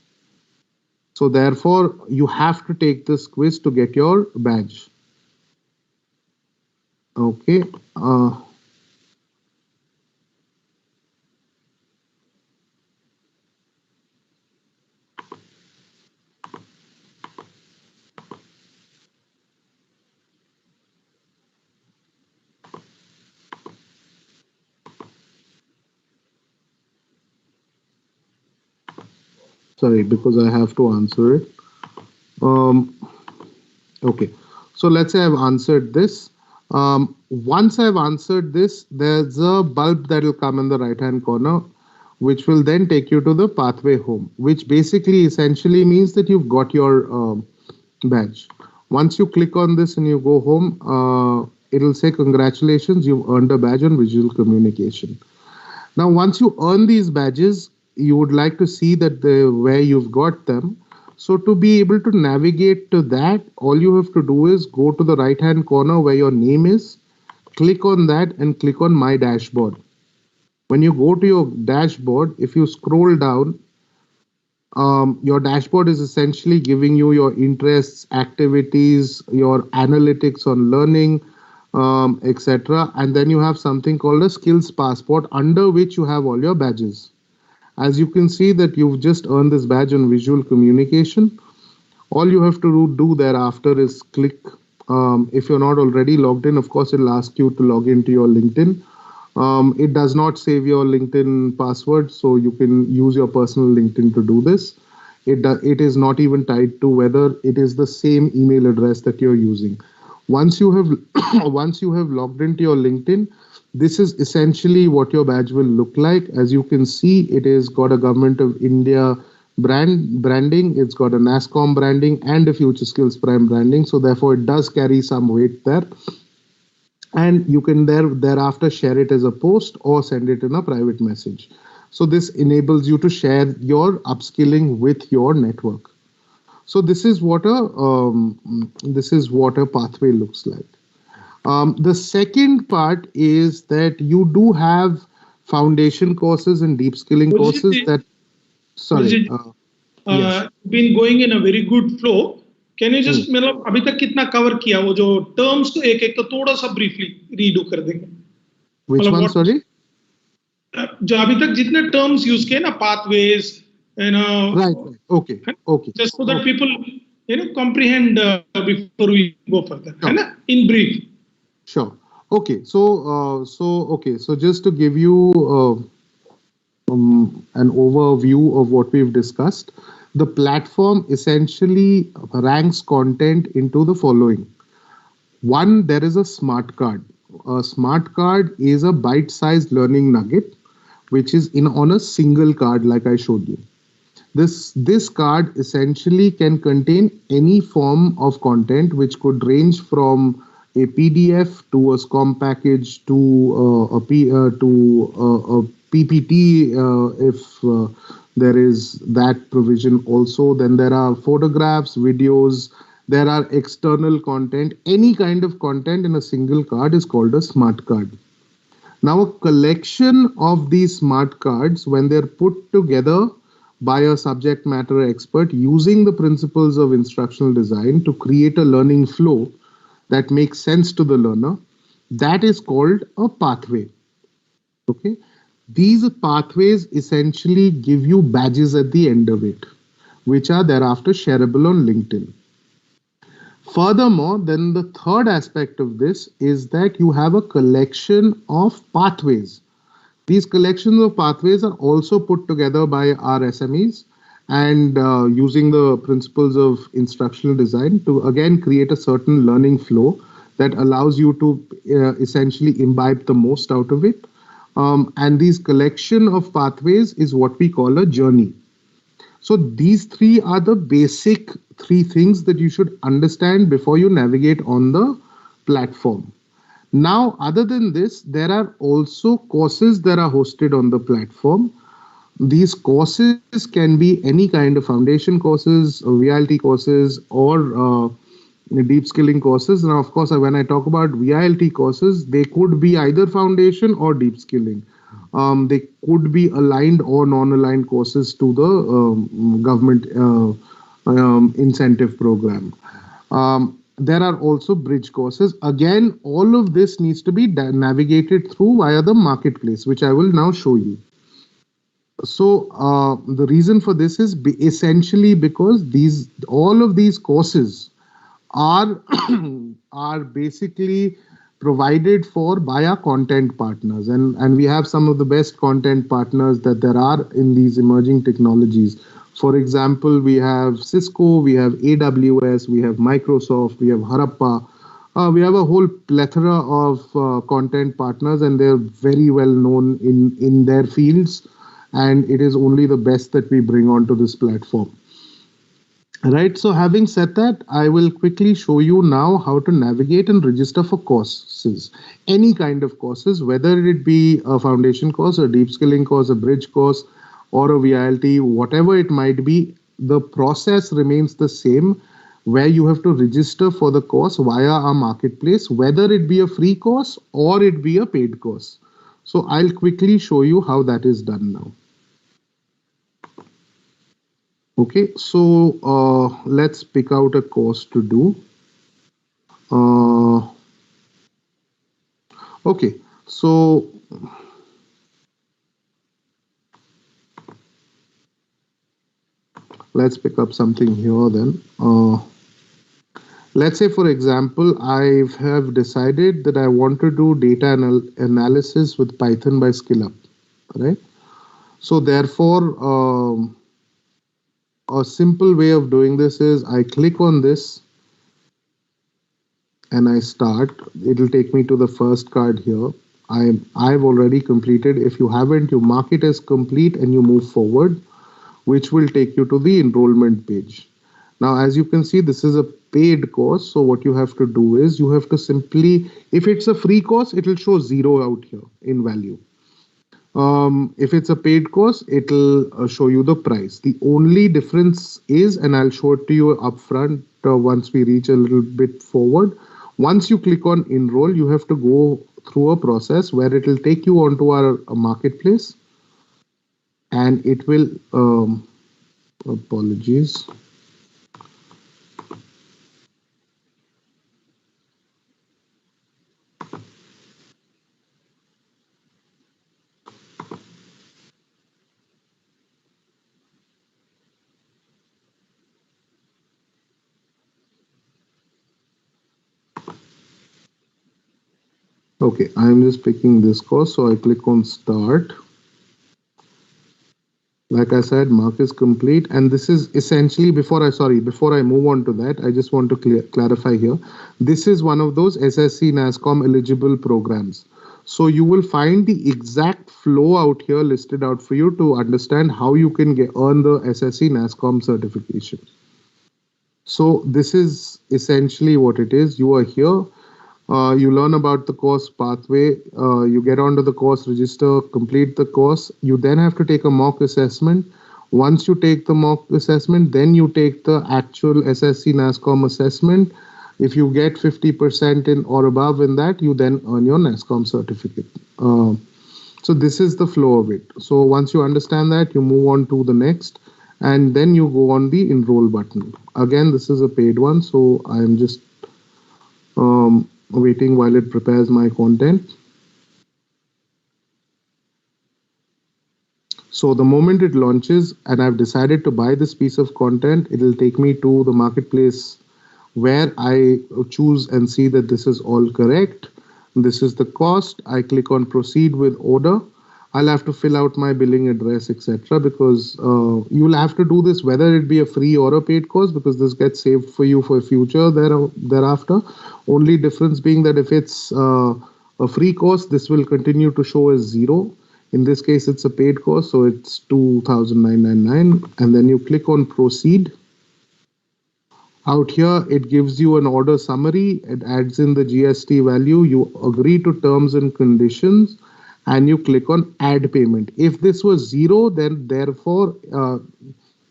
So therefore, you have to take this quiz to get your badge. Okay. Sorry, because I have to answer it. Okay, so let's say I've answered this. Once I've answered this, there's a bulb that will come in the right-hand corner, which will then take you to the pathway home, which basically essentially means that you've got your badge. Once you click on this and you go home, it'll say, congratulations, you've earned a badge on visual communication. Now, once you earn these badges, you would like to see that where you've got them. So to be able to navigate to that, all you have to do is go to the right-hand corner where your name is, click on that and click on My Dashboard. When you go to your dashboard, if you scroll down, your dashboard is essentially giving you your interests, activities, your analytics on learning, etc. And then you have something called a skills passport, under which you have all your badges. As you can see that you've just earned this badge on visual communication. All you have to do thereafter is click. If you're not already logged in, of course, it'll ask you to log into your LinkedIn. It does not save your LinkedIn password, so you can use your personal LinkedIn to do this. It is not even tied to whether it is the same email address that you're using. Once you have logged into your LinkedIn, this is essentially what your badge will look like. As you can see, it has got a Government of India branding, it's got a NASSCOM branding and a Future Skills Prime branding. So therefore, it does carry some weight there. And you can thereafter share it as a post or send it in a private message. So this enables you to share your upskilling with your network. So this is what a pathway looks like. The second part is that you do have foundation courses and deep skilling courses that, sorry. Yes. Been going in a very good flow. Can you just, मतलब अभी तक कितना cover किया वो जो terms तो एक तो थोड़ा सा briefly redo कर देंगे. Which one, sorry? जो अभी तक जितने terms use किए ना, pathways, right. Okay. Just so that people comprehend before we go further. है ना? In brief. Sure. Okay. So just to give you an overview of what we've discussed, the platform essentially ranks content into the following. One, there is a smart card. A smart card is a bite-sized learning nugget, which is on a single card, like I showed you. This card essentially can contain any form of content, which could range from a PDF to a SCOM package to a PPT if there is that provision also. Then there are photographs, videos, there are external content. Any kind of content in a single card is called a smart card. Now, a collection of these smart cards, when they're put together, by a subject matter expert using the principles of instructional design to create a learning flow that makes sense to the learner. That is called a pathway. Okay. These pathways essentially give you badges at the end of it, which are thereafter shareable on LinkedIn. Furthermore, then the third aspect of this is that you have a collection of pathways. These collections of pathways are also put together by our SMEs and using the principles of instructional design to again create a certain learning flow that allows you to essentially imbibe the most out of it. And these collection of pathways is what we call a journey. So these three are the basic three things that you should understand before you navigate on the platform. Now, other than this, there are also courses that are hosted on the platform. These courses can be any kind of foundation courses, VILT courses, or deep skilling courses. Now, of course, when I talk about VILT courses, they could be either foundation or deep skilling. They could be aligned or non-aligned courses to the government incentive program. There are also bridge courses. Again, all of this needs to be navigated through via the marketplace, which I will now show you. So the reason for this is essentially because all of these courses are are basically provided for by our content partners, and we have some of the best content partners that there are in these emerging technologies. For example, we have Cisco, we have AWS, we have Microsoft, we have Harappa. We have a whole plethora of content partners, and they're very well known in their fields. And it is only the best that we bring onto this platform. Right. So having said that, I will quickly show you now how to navigate and register for courses, any kind of courses, whether it be a foundation course, a deep skilling course, a bridge course, or a VILT, whatever it might be. The process remains the same, where you have to register for the course via our marketplace, whether it be a free course or it be a paid course. So I'll quickly show you how that is done now. Okay, so let's pick out a course to do. Okay, so let's pick up something here then. Let's say, for example, I have decided that I want to do data analysis with Python by SkillUp, right? So therefore, a simple way of doing this is I click on this and I start. It'll take me to the first card here. I've already completed. If you haven't, you mark it as complete and you move forward, which will take you to the enrollment page. Now, as you can see, this is a paid course. So what you have to do is you have to simply, if it's a free course, it will show 0 out here in value. If it's a paid course, it'll show you the price. The only difference is, and I'll show it to you upfront once we reach a little bit forward. Once you click on enroll, you have to go through a process where it will take you onto our marketplace, and it will, apologies. Okay, I'm just picking this course, so I click on start. Like I said, mark is complete, and this is essentially, before I move on to that, I just want to clarify here. This is one of those SSC NASSCOM eligible programs. So you will find the exact flow out here listed out for you to understand how you can earn the SSC NASSCOM certification. So this is essentially what it is. You are here. You learn about the course pathway, you get onto the course, register, complete the course. You then have to take a mock assessment. Once you take the mock assessment, then you take the actual SSC NASSCOM assessment. If you get 50% in or above in that, you then earn your NASSCOM certificate. So this is the flow of it. So once you understand that, you move on to the next. and then you go on the enroll button. Again, this is a paid one, so I am just waiting while it prepares my content. So the moment it launches and I've decided to buy this piece of content, it will take me to the marketplace where I choose and see that this is all correct. This is the cost. I click on proceed with order. I'll have to fill out my billing address, etc. because you'll have to do this whether it be a free or a paid course, because this gets saved for you for future thereafter. Only difference being that if it's a free course, this will continue to show as 0. In this case, it's a paid course, so it's 2,999, and then you click on proceed. Out here, it gives you an order summary. It adds in the GST value. You agree to terms and conditions, and you click on add payment. If this was 0, then therefore,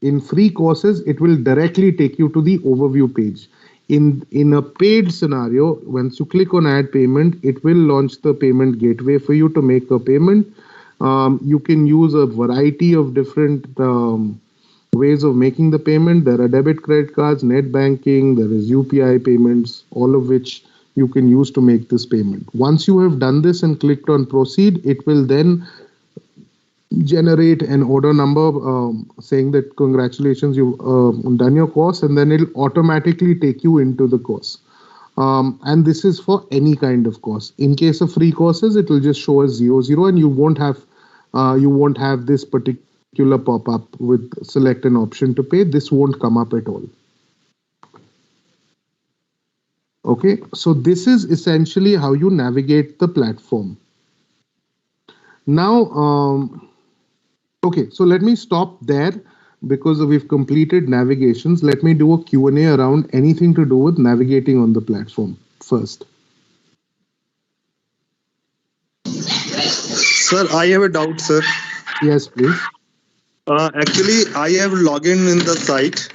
in free courses, it will directly take you to the overview page. In a paid scenario, once you click on add payment, it will launch the payment gateway for you to make a payment. You can use a variety of different ways of making the payment. There are debit credit cards, net banking, there is UPI payments, all of which you can use to make this payment. Once you have done this and clicked on proceed, it will then generate an order number saying that congratulations, you've done your course, and then it'll automatically take you into the course. And this is for any kind of course. In case of free courses, it will just show as 00, and you won't have this particular pop-up with select an option to pay. This won't come up at all. Okay, so this is essentially how you navigate the platform. Now, okay, so let me stop there because we've completed navigations. Let me do a Q&A around anything to do with navigating on the platform first. Sir, I have a doubt, sir. Yes, please. Actually, I have logged in the site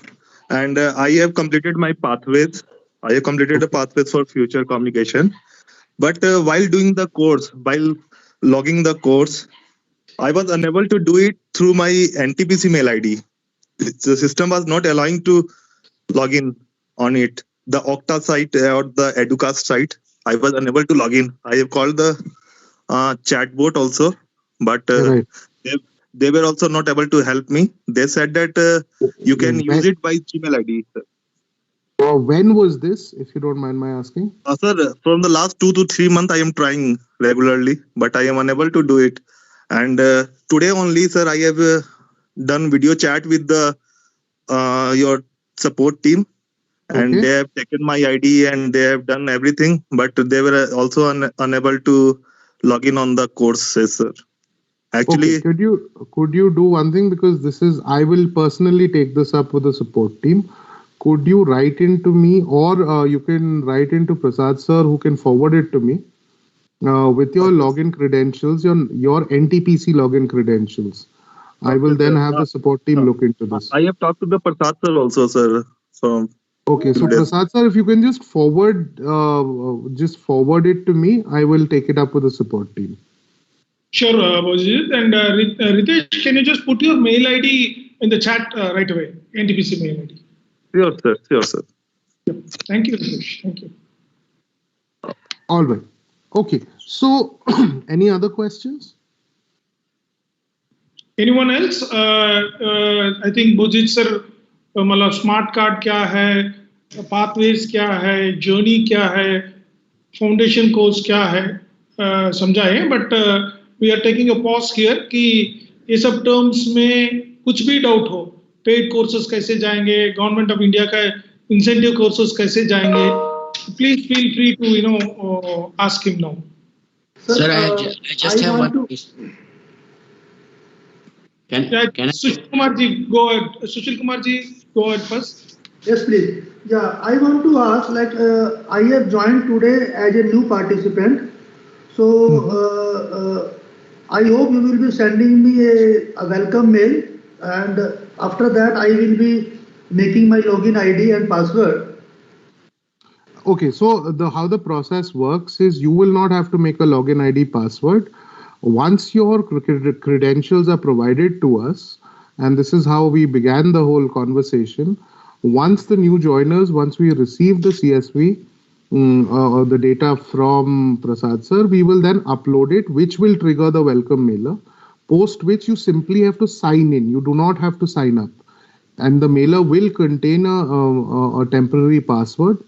and I have completed my pathways. I have completed the pathways for future communication. But while doing the course, while logging the course, I was unable to do it through my NTPC mail ID. The system was not allowing to log in on it. The Okta site or the Educast site, I was unable to log in. I have called the chatbot also, but Right. they were also not able to help me. They said that you can use it by Gmail ID. When was this, if you don't mind my asking? Sir, from the last 2 to 3 months, I am trying regularly, but I am unable to do it. And today only, sir, I have done video chat with the your support team, and Okay. they have taken my ID and they have done everything, but they were also unable to log in on the courses, sir. Actually, Okay. Could you do one thing, because this is, I will personally take this up with the support team. Could you write into me, or you can write into Prasad sir, who can forward it to me with your login credentials, your NTPC login credentials. I will then have the support team look into this. I have talked to the Prasad sir also, sir. So Okay, so Prasad sir, if you can just forward it to me, I will take it up with the support team. Sure, Bojit. And Ritesh, can you just put your mail ID in the chat right away? NTPC mail ID. Sure, sir. Sure, sir. Yep. Thank you, Ritesh. Thank you. All right. Okay. So, any other questions? Anyone else? I think Bojit sir, मतलब smart card क्या है, pathways क्या है, journey क्या है, foundation course क्या है, समझाएं. But we are taking a pause here कि ये सब टर्म्स में कुछ भी डाउट हो, पेड कोर्सेज कैसे जाएंगे, गवर्नमेंट ऑफ इंडिया का इंसेंटिव कोर्सेज कैसे जाएंगे, please feel free to ask him now. Sir, I just have one question. Can I? Sushil Kumar ji, go ahead. Sushil Kumar ji, go ahead first. Yes, please. Yeah, I want to ask, like, I have joined today as a new participant. So, I hope you will be sending me a welcome mail, and after that, I will be making my login ID and password. Okay, so how the process works is you will not have to make a login ID password. Once your credentials are provided to us, and this is how we began the whole conversation. Once the new joiners, once we receive the CSV, or the data from Prasad sir, we will then upload it, which will trigger the welcome mailer, post which you simply have to sign in. You do not have to sign up. And the mailer will contain a temporary password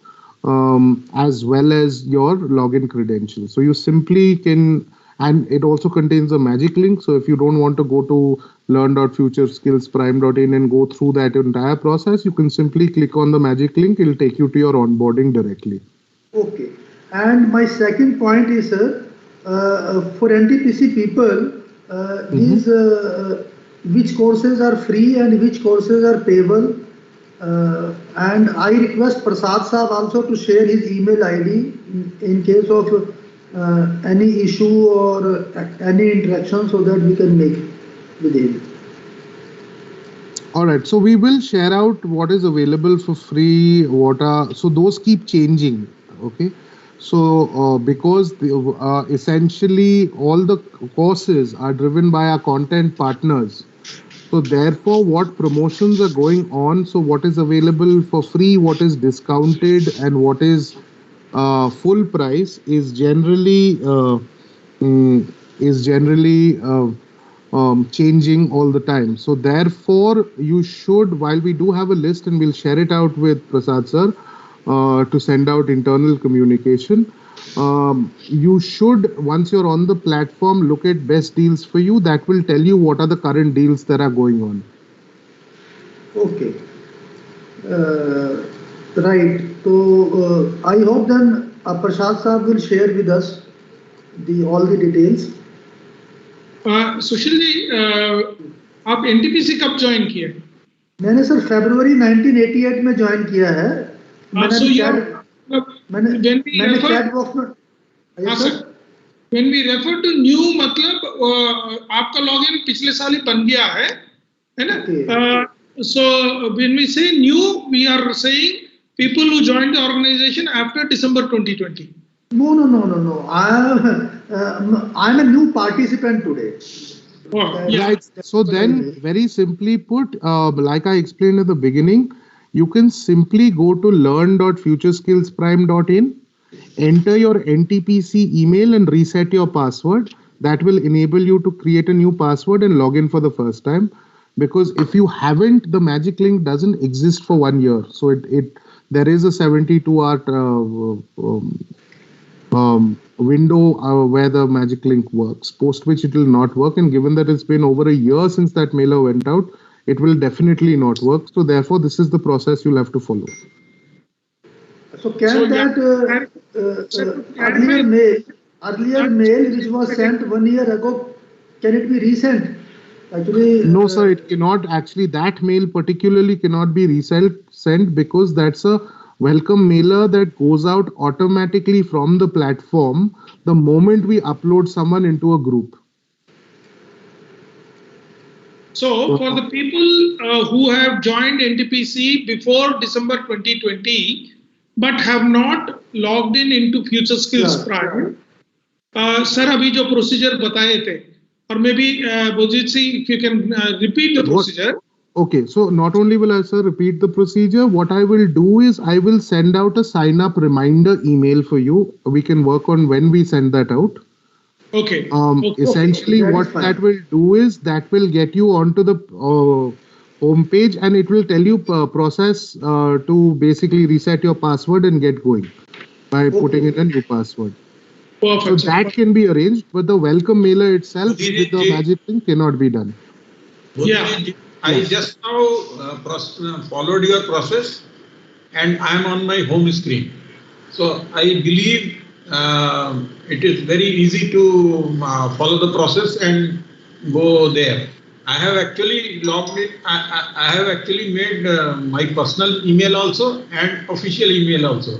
as well as your login credentials. So you simply can, and it also contains a magic link. So if you don't want to go to learn.futureskillsprime.in and go through that entire process, you can simply click on the magic link. It will take you to your onboarding directly. Okay. And my second point is, sir, for NTPC people, these which courses are free and which courses are payable. And I request Prasad Saab also to share his email ID in case of any issue or any interaction, so that we can make with him. All right. So we will share out what is available for free, so those keep changing. Okay. So because essentially all the courses are driven by our content partners. So therefore, what promotions are going on? So what is available for free, what is discounted, and what is full price is generally changing all the time. So therefore, you should, while we do have a list and we'll share it out with Prasad sir to send out internal communication, you should, once you're on the platform, look at best deals for you. That will tell you what are the current deals that are going on. Okay. Right. So I hope then Prasad Saab will share with us all the details. Sushil ji, आप NTPC कब join किए? मैंने sir फरवरी 1988 में join किया है. When we refer to new, मतलब आपका login पिछले साल ही बन गया है ना? So when we say new, we are saying people who joined the organization after December 2020. No. I'm a new participant today. Oh, yeah. Right. So then, very simply put, like I explained at the beginning, you can simply go to learn.futureskillsprime.in, enter your NTPC email and reset your password. That will enable you to create a new password and log in for the first time. Because if you haven't, the magic link doesn't exist for 1 year. So there is a 72-hour window where the magic link works, post which it will not work. And given that it's been over a year since that mailer went out, it will definitely not work. So therefore, this is the process you'll have to follow. So can earlier mail which was sent 1 year ago, can it be resent? Actually, no, sir, it cannot. Actually, that mail particularly cannot be sent because that's a welcome mailer that goes out automatically from the platform the moment we upload someone into a group. So for the people who have joined NTPC before December 2020 but have not logged into Future Skills Prime, sir, अभी जो procedure बताए थे, or maybe Bojit, if you can repeat the procedure. Okay, so not only will I, sir, repeat the procedure, what I will do is I will send out a sign up reminder email for you. We can work on when we send that out. Okay. Essentially, what that will do is that will get you onto the home page and it will tell you process to basically reset your password and get going by putting in a new password. Perfect. So that can be arranged, but the welcome mailer itself with the magic link cannot be done. Yeah. I just now followed your process and I am on my home screen. So I believe it is very easy to follow the process and go there. I have actually logged in. I have actually made my personal email also and official email also.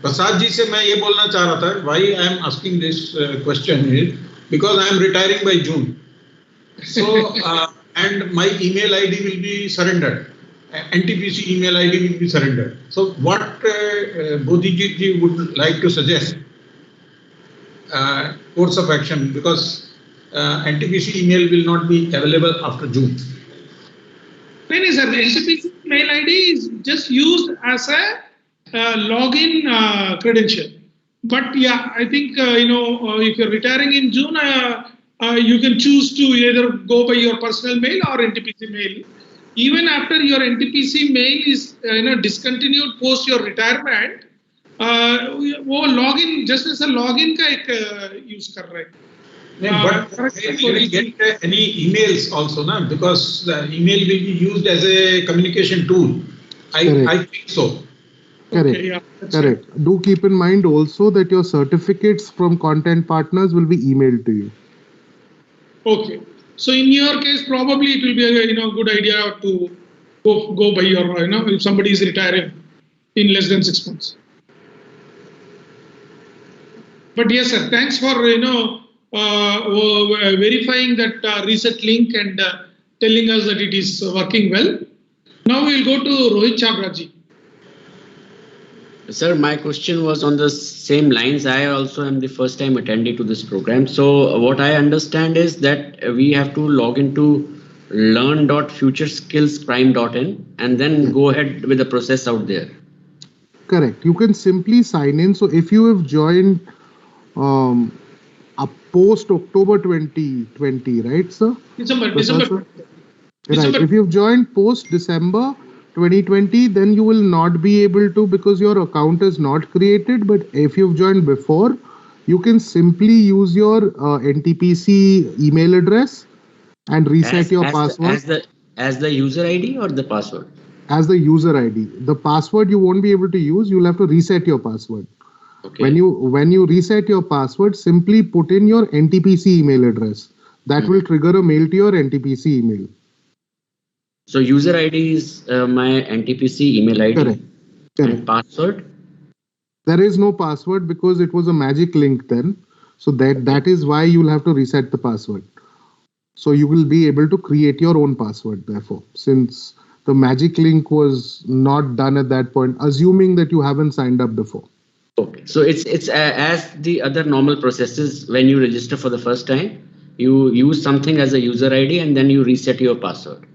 Prasad ji se main ye bolna cha raha tha, why I am asking this question is because I am retiring by June. So, and my email ID will be surrendered. NTPC email ID will be surrendered. So, what Bodhijit ji would like to suggest course of action, because NTPC email will not be available after June. No, sir. The NTPC mail ID is just used as a login credential. But yeah, I think if you're retiring in June, you can choose to either go by your personal mail or NTPC mail. Even after your NTPC mail is discontinued post your retirement, वो login just as a login का एक use कर रहे हैं. But you will get any emails also, na? Because the email will be used as a communication tool. I think so. Correct. Okay, yeah, Correct. Right. Do keep in mind also that your certificates from content partners will be emailed to you. Okay. So in your case, probably it will be a good idea to go by your if somebody is retiring in less than 6 months. But yes, sir. Thanks for verifying that reset link and telling us that it is working well. Now we will go to Rohit Chabraji. Sir, my question was on the same lines. I also am the first time attendee to this program. So what I understand is that we have to log into learn.futureskillsprime.in and then go ahead with the process out there. Correct. You can simply sign in. So if you have joined post October 2020, right, sir? December. Right. If you've joined post December 2020, then you will not be able to, because your account is not created. But if you've joined before, you can simply use your NTPC email address and reset your password. As the user ID or the password? As the user ID. The password you won't be able to use. You'll have to reset your password. Okay. When you reset your password, simply put in your NTPC email address. That will trigger a mail to your NTPC email. So user ID is my NTPC email ID. Correct. And password? There is no password because it was a magic link then. So that is why you'll have to reset the password. So you will be able to create your own password, therefore, since the magic link was not done at that point, assuming that you haven't signed up before. Okay. So it's as the other normal processes. When you register for the first time, you use something as a user ID and then you reset your password.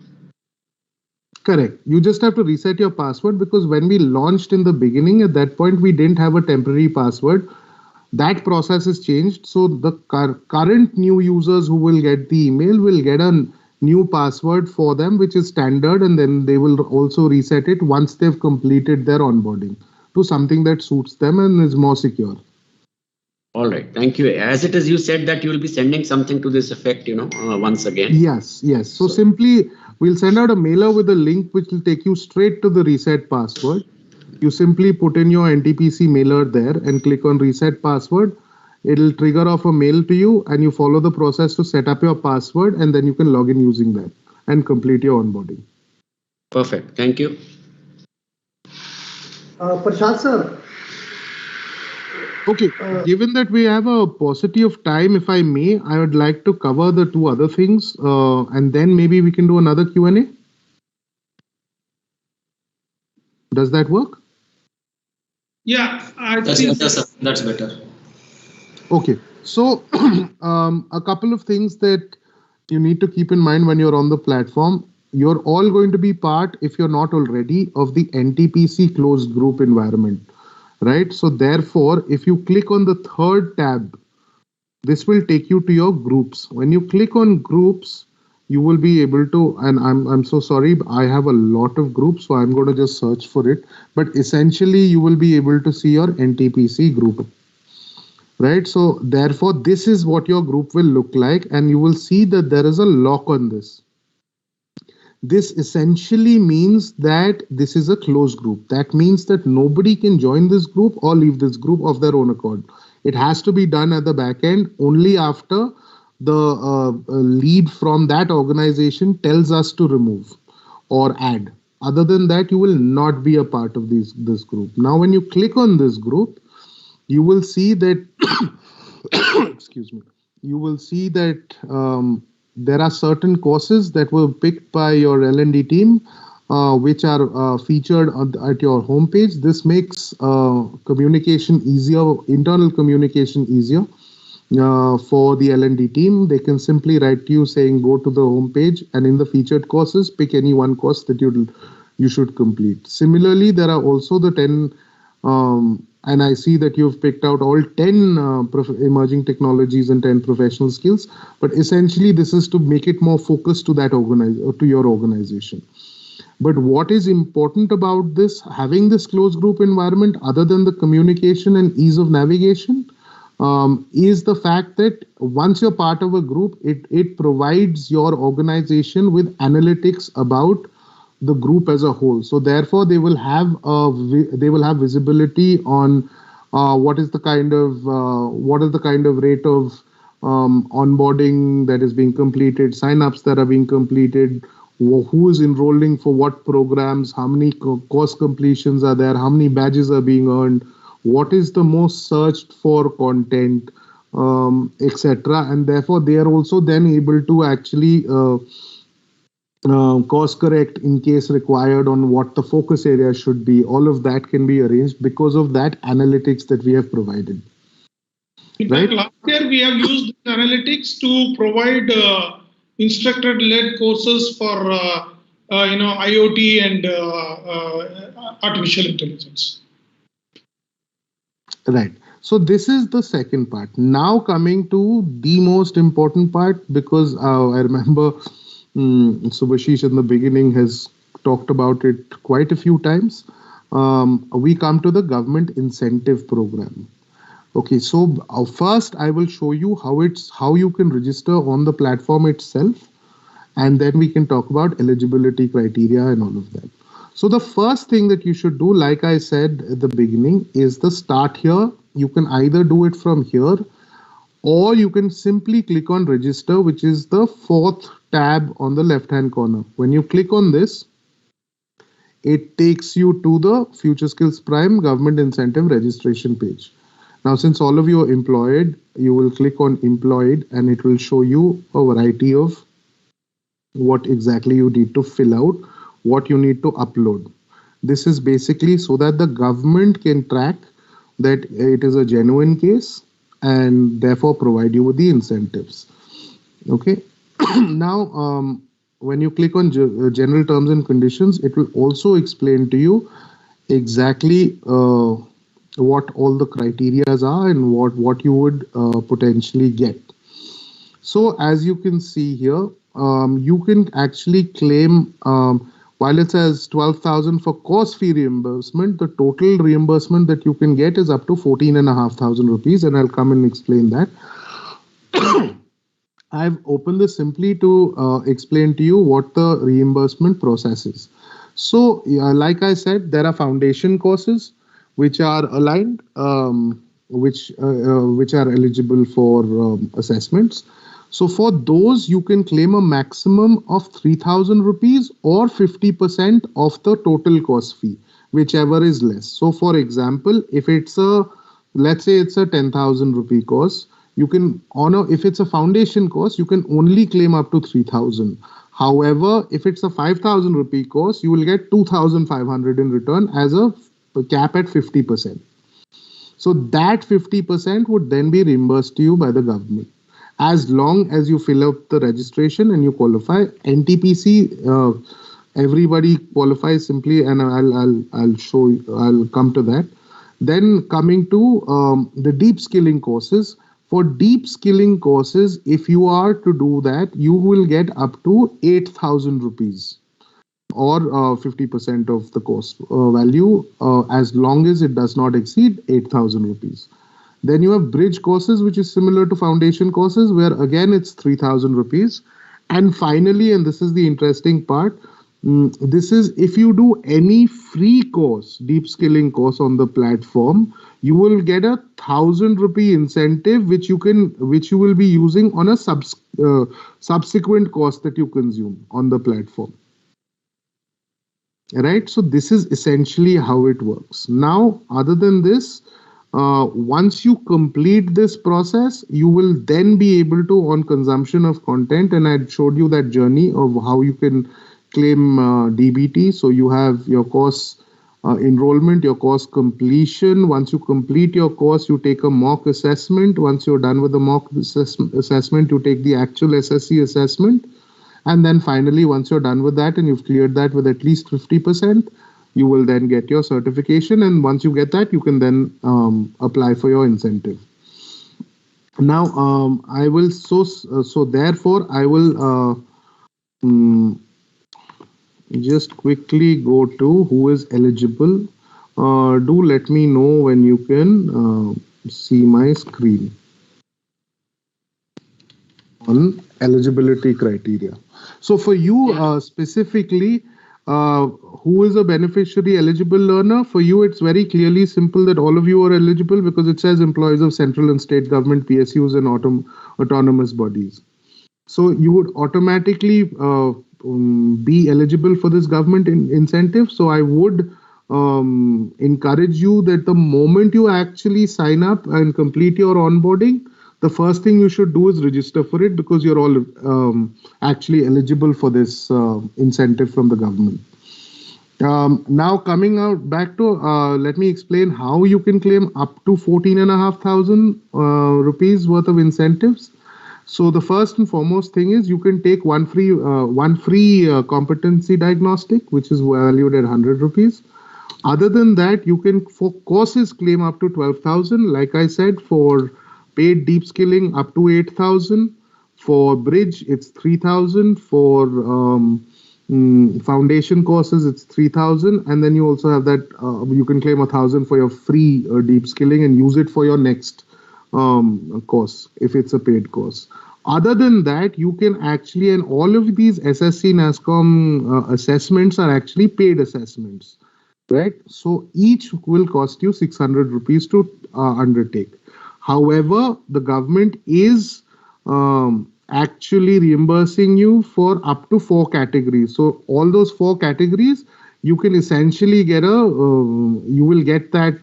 Correct. You just have to reset your password because when we launched in the beginning, at that point, we didn't have a temporary password. That process is changed. So the current new users who will get the email will get a new password for them, which is standard, and then they will also reset it once they've completed their onboarding to something that suits them and is more secure. All right. Thank you. As it is, you said that you will be sending something to this effect, once again. Yes. So simply, we'll send out a mailer with a link which will take you straight to the reset password. You simply put in your NTPC mailer there and click on reset password. It'll trigger off a mail to you and you follow the process to set up your password and then you can log in using that and complete your onboarding. Perfect. Thank you. Prashant sir. Okay, given that we have a paucity of time, if I may, I would like to cover the two other things and then maybe we can do another Q&A. Does that work? Yeah, that's better. Okay, so a couple of things that you need to keep in mind when you're on the platform. You're all going to be part, if you're not already, of the NTPC closed group environment, right? So therefore, if you click on the third tab, this will take you to your groups. When you click on groups, you will be able to, and I'm so sorry, I have a lot of groups, so I'm going to just search for it. But essentially, you will be able to see your NTPC group, right? So therefore, this is what your group will look like, and you will see that there is a lock on this. This essentially means that this is a closed group. That means that nobody can join this group or leave this group of their own accord. It has to be done at the back end only after the lead from that organization tells us to remove or add. Other than that, you will not be a part of this group. Now, when you click on this group, you will see that, excuse me, you will see that there are certain courses that were picked by your L&D team, which are featured at your homepage. This makes communication easier, internal communication easier. for the L&D team, they can simply write to you saying go to the home page, and in the featured courses, pick any one course that you should complete. Similarly, there are also the 10, and I see that you've picked out all 10 emerging technologies and 10 professional skills, but essentially this is to make it more focused to that to your organization. But what is important about this, having this closed group environment, other than the communication and ease of navigation, is the fact that once you're part of a group, it provides your organization with analytics about the group as a whole. So therefore, they will have visibility on what is the kind of rate of onboarding that is being completed, signups that are being completed, who is enrolling for what programs, how many course completions are there, how many badges are being earned, what is the most searched for content, etc. And therefore, they are also then able to actually course correct in case required on what the focus area should be. All of that can be arranged because of that analytics that we have provided. In fact, last year we have used analytics to provide instructor-led courses for IoT and artificial intelligence. Right. So this is the second part. Now coming to the most important part, because I remember Subhashish in the beginning has talked about it quite a few times. We come to the government incentive program. Okay, so first I will show you how you can register on the platform itself, and then we can talk about eligibility criteria and all of that. So the first thing that you should do, like I said at the beginning, is the start here. You can either do it from here, or you can simply click on register, which is the fourth tab on the left-hand corner. When you click on this, it takes you to the Future Skills Prime Government Incentive Registration page. Now, since all of you are employed, you will click on employed, and it will show you a variety of what exactly you need to fill out, what you need to upload. This is basically so that the government can track that it is a genuine case and therefore provide you with the incentives. Okay. Now, when you click on general terms and conditions, it will also explain to you exactly what all the criteria are and what you would potentially get. So as you can see here, you can actually claim, while it says 12,000 for course fee reimbursement, the total reimbursement that you can get is up to 14,500 rupees, and I'll come and explain that. I've opened this simply to explain to you what the reimbursement process is. So, like I said, there are foundation courses which are aligned, which are eligible for assessments. So for those, you can claim a maximum of 3,000 rupees or 50% of the total course fee, whichever is less. So for example, if it's let's say it's a 10,000 rupee course, you can if it's a foundation course, you can only claim up to 3,000. However, if it's a 5,000 rupee course, you will get 2,500 in return as a cap at 50%. So that 50% would then be reimbursed to you by the government, as long as you fill up the registration and you qualify. NTPC, everybody qualifies simply, and I'll come to that. Then coming to the deep skilling courses. For deep skilling courses, if you are to do that, you will get up to 8,000 rupees or 50% of the course value, as long as it does not exceed 8,000 rupees. Then you have bridge courses, which is similar to foundation courses, where again it's 3,000 rupees. And finally, and this is the interesting part, this is if you do any free course, deep skilling course on the platform, you will get 1,000 rupee incentive, which you will be using on a subsequent course that you consume on the platform. Right? So this is essentially how it works. Now, other than this, once you complete this process, you will then be able to, on consumption of content, and I showed you that journey of how you can claim DBT. So you have your course enrollment, your course completion. Once you complete your course, you take a mock assessment. Once you're done with the mock assessment, you take the actual SSC assessment. And then finally, once you're done with that and you've cleared that with at least 50%, you will then get your certification. And once you get that, you can then apply for your incentive. Now, I will therefore I will just quickly go to who is eligible. Do let me know when you can see my screen on eligibility criteria. So for you specifically, who is a beneficiary eligible learner? For you, it's very clearly simple that all of you are eligible because it says employees of central and state government, PSUs and autonomous bodies. So you would automatically be eligible for this government incentive. So I would encourage you that the moment you actually sign up and complete your onboarding, the first thing you should do is register for it because you're all actually eligible for this incentive from the government. Now coming out back to, let me explain how you can claim up to 14,500 rupees worth of incentives. So the first and foremost thing is you can take one free competency diagnostic, which is valued at 100 rupees. Other than that, you can for courses claim up to 12,000. Like I said, for paid deep skilling up to 8,000. For bridge, it's 3,000. For foundation courses, it's 3,000. And then you also have that you can claim 1,000 for your free deep skilling and use it for your next course if it's a paid course. Other than that, you can actually, and all of these SSC NASSCOM assessments are actually paid assessments, right? So each will cost you 600 rupees to undertake. However, the government is actually reimbursing you for up to 4 categories. So all those 4 categories, you can essentially get you will get that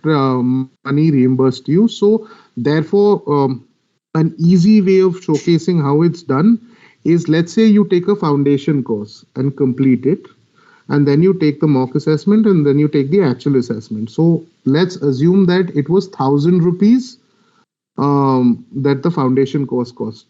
money reimbursed to you. So therefore, an easy way of showcasing how it's done is, let's say you take a foundation course and complete it, and then you take the mock assessment and then you take the actual assessment. So let's assume that it was 1,000 rupees that the foundation course cost.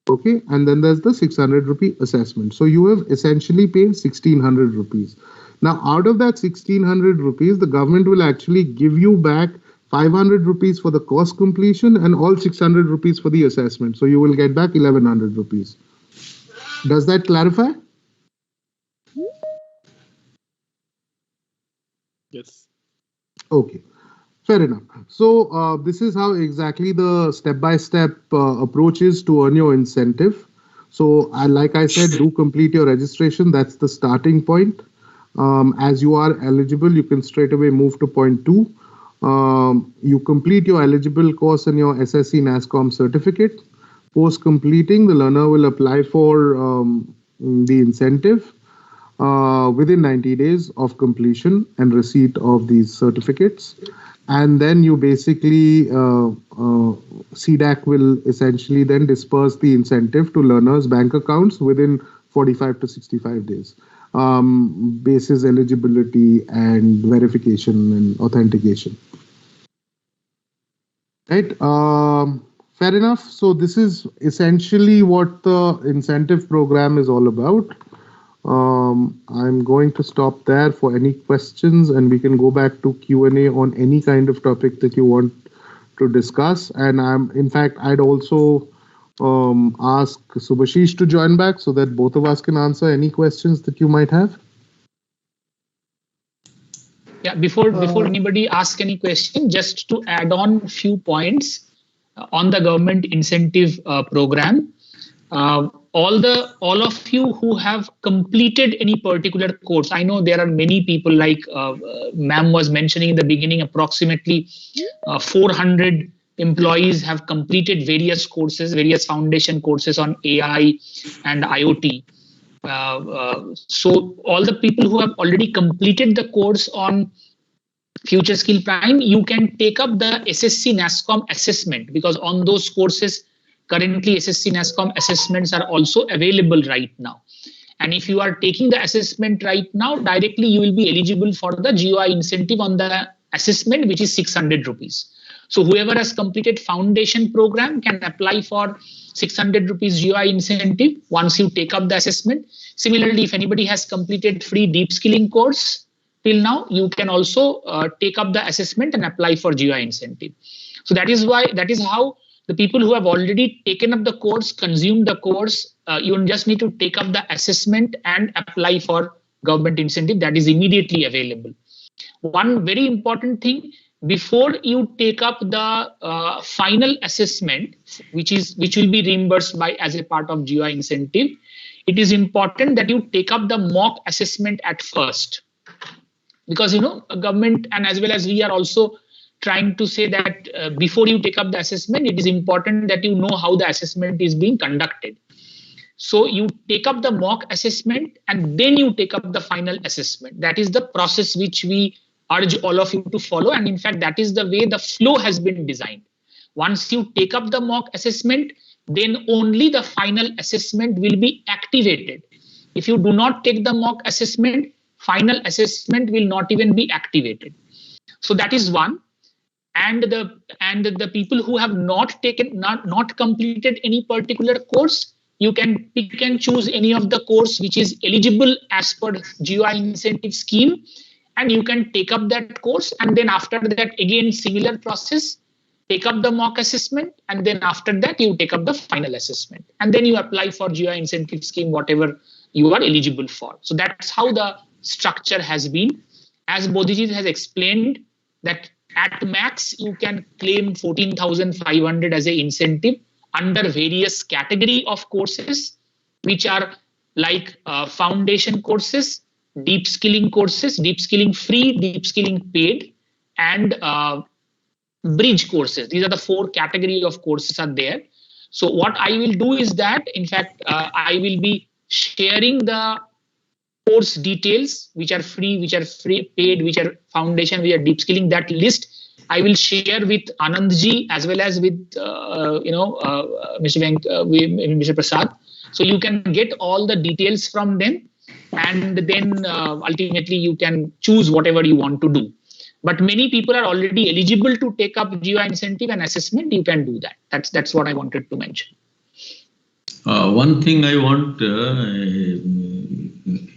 Okay, and then there's the 600 rupee assessment. So you have essentially paid 1,600 rupees. Now, out of that 1,600 rupees, the government will actually give you back 500 rupees for the course completion and all 600 rupees for the assessment. So you will get back 1,100 rupees. Does that clarify? Yes. Okay. Fair enough. So this is how exactly the step-by-step approach is to earn your incentive. So like I said, do complete your registration. That's the starting point. As you are eligible, you can straight away move to point 2. You complete your eligible course and your SSC NASSCOM certificate. Post completing, the learner will apply for the incentive within 90 days of completion and receipt of these certificates. And then you basically, CDAC will essentially then disperse the incentive to learners' bank accounts within 45 to 65 days, basis eligibility and verification and authentication. Right, fair enough. So this is essentially what the incentive program is all about. I'm going to stop there for any questions, and we can go back to Q&A on any kind of topic that you want to discuss. And in fact, I'd also ask Subhashish to join back so that both of us can answer any questions that you might have. Yeah, before anybody asks any question, just to add on a few points on the government incentive program. All of you who have completed any particular course, I know there are many people, like ma'am was mentioning in the beginning, approximately 400 employees have completed various courses, various foundation courses on AI and IoT. So all the people who have already completed the course on Future Skill Prime, you can take up the SSC NASSCOM assessment, because on those courses, currently SSC NASSCOM assessments are also available right now. And if you are taking the assessment right now, directly you will be eligible for the GOI incentive on the assessment, which is 600 rupees. So whoever has completed foundation program can apply for 600 rupees GOI incentive once you take up the assessment. Similarly, if anybody has completed free deep skilling course till now, you can also take up the assessment and apply for GOI incentive. So that is how the people who have already taken up the course, consumed the course, you just need to take up the assessment and apply for government incentive that is immediately available. One very important thing, before you take up the final assessment, which will be reimbursed by as a part of GOI incentive, it is important that you take up the mock assessment at first, because government and as well as we are also trying to say that before you take up the assessment, it is important that you know how the assessment is being conducted. So you take up the mock assessment and then you take up the final assessment. That is the process which we urge all of you to follow. And in fact, that is the way the flow has been designed. Once you take up the mock assessment, then only the final assessment will be activated. If you do not take the mock assessment, final assessment will not even be activated. So that is one. And the people who have not completed any particular course, you can pick and choose any of the course which is eligible as per GOI incentive scheme, and you can take up that course. And then after that, again, similar process, take up the mock assessment, and then after that, you take up the final assessment. And then you apply for GOI incentive scheme, whatever you are eligible for. So that's how the structure has been. As Bodhijit has explained, that at max, you can claim 14,500 as an incentive under various category of courses, which are like foundation courses, deep skilling courses, deep skilling free, deep skilling paid, and bridge courses. These are the 4 category of courses are there. So what I will do is that, in fact, I will be sharing the course details, which are free, paid, which are foundation, which are deep skilling. That list I will share with Anandji as well as with Mr. Prasad. So you can get all the details from them, and then ultimately you can choose whatever you want to do. But many people are already eligible to take up GOI incentive and assessment. You can do that. That's what I wanted to mention. One thing I want,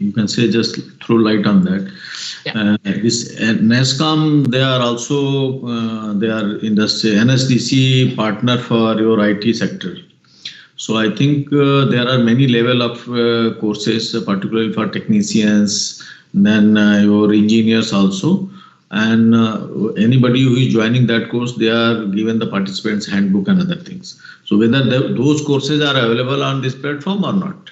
you can say, just throw light on that. Yeah. This NASSCOM, they are also they are industry NSDC partner for your IT sector. So I think there are many level of courses, particularly for technicians, then your engineers also. And anybody who is joining that course, they are given the participants handbook and other things. So whether those courses are available on this platform or not?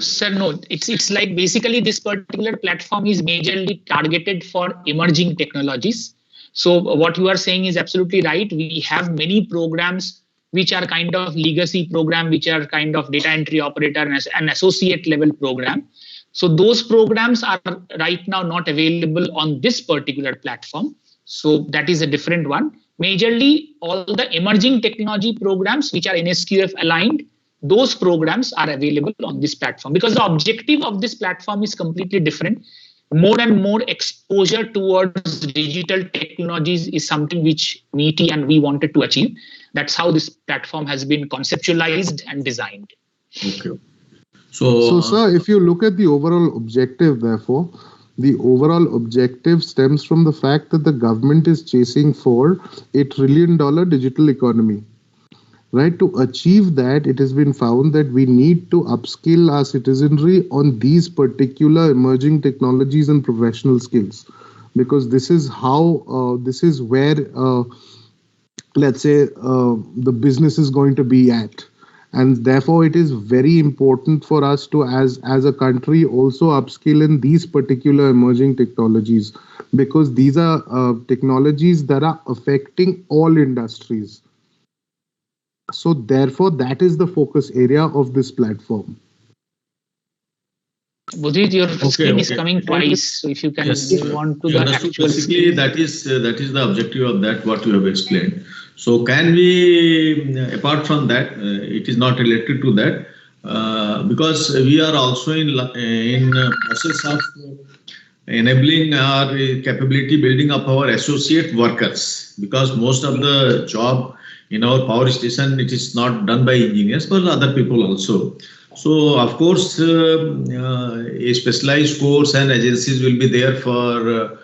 Sir, no, it's like basically this particular platform is majorly targeted for emerging technologies. So what you are saying is absolutely right. We have many programs which are kind of legacy program, which are kind of data entry operator and an associate level program. So those programs are right now not available on this particular platform. So that is a different one. Majorly all the emerging technology programs which are NSQF aligned, those programs are available on this platform, because the objective of this platform is completely different. More and more exposure towards digital technologies is something which MeitY and we wanted to achieve. That's how this platform has been conceptualized and designed. Okay. So, sir, if you look at the overall objective, therefore, the overall objective stems from the fact that the government is chasing for $1 trillion digital economy. Right, to achieve that, it has been found that we need to upskill our citizenry on these particular emerging technologies and professional skills, because this is how, this is where, let's say, the business is going to be at. And therefore, it is very important for us to, as a country, also upskill in these particular emerging technologies, because these are technologies that are affecting all industries. So therefore, that is the focus area of this platform. Bodhit, your screen is coming twice. So if you can move on to the actual basically, that is the objective of that, what you have explained. So can we, apart from that, it is not related to that, because we are also in process of enabling our capability building of our associate workers, because most of the job in our power station, it is not done by engineers but other people also. So of course a specialized course and agencies will be there for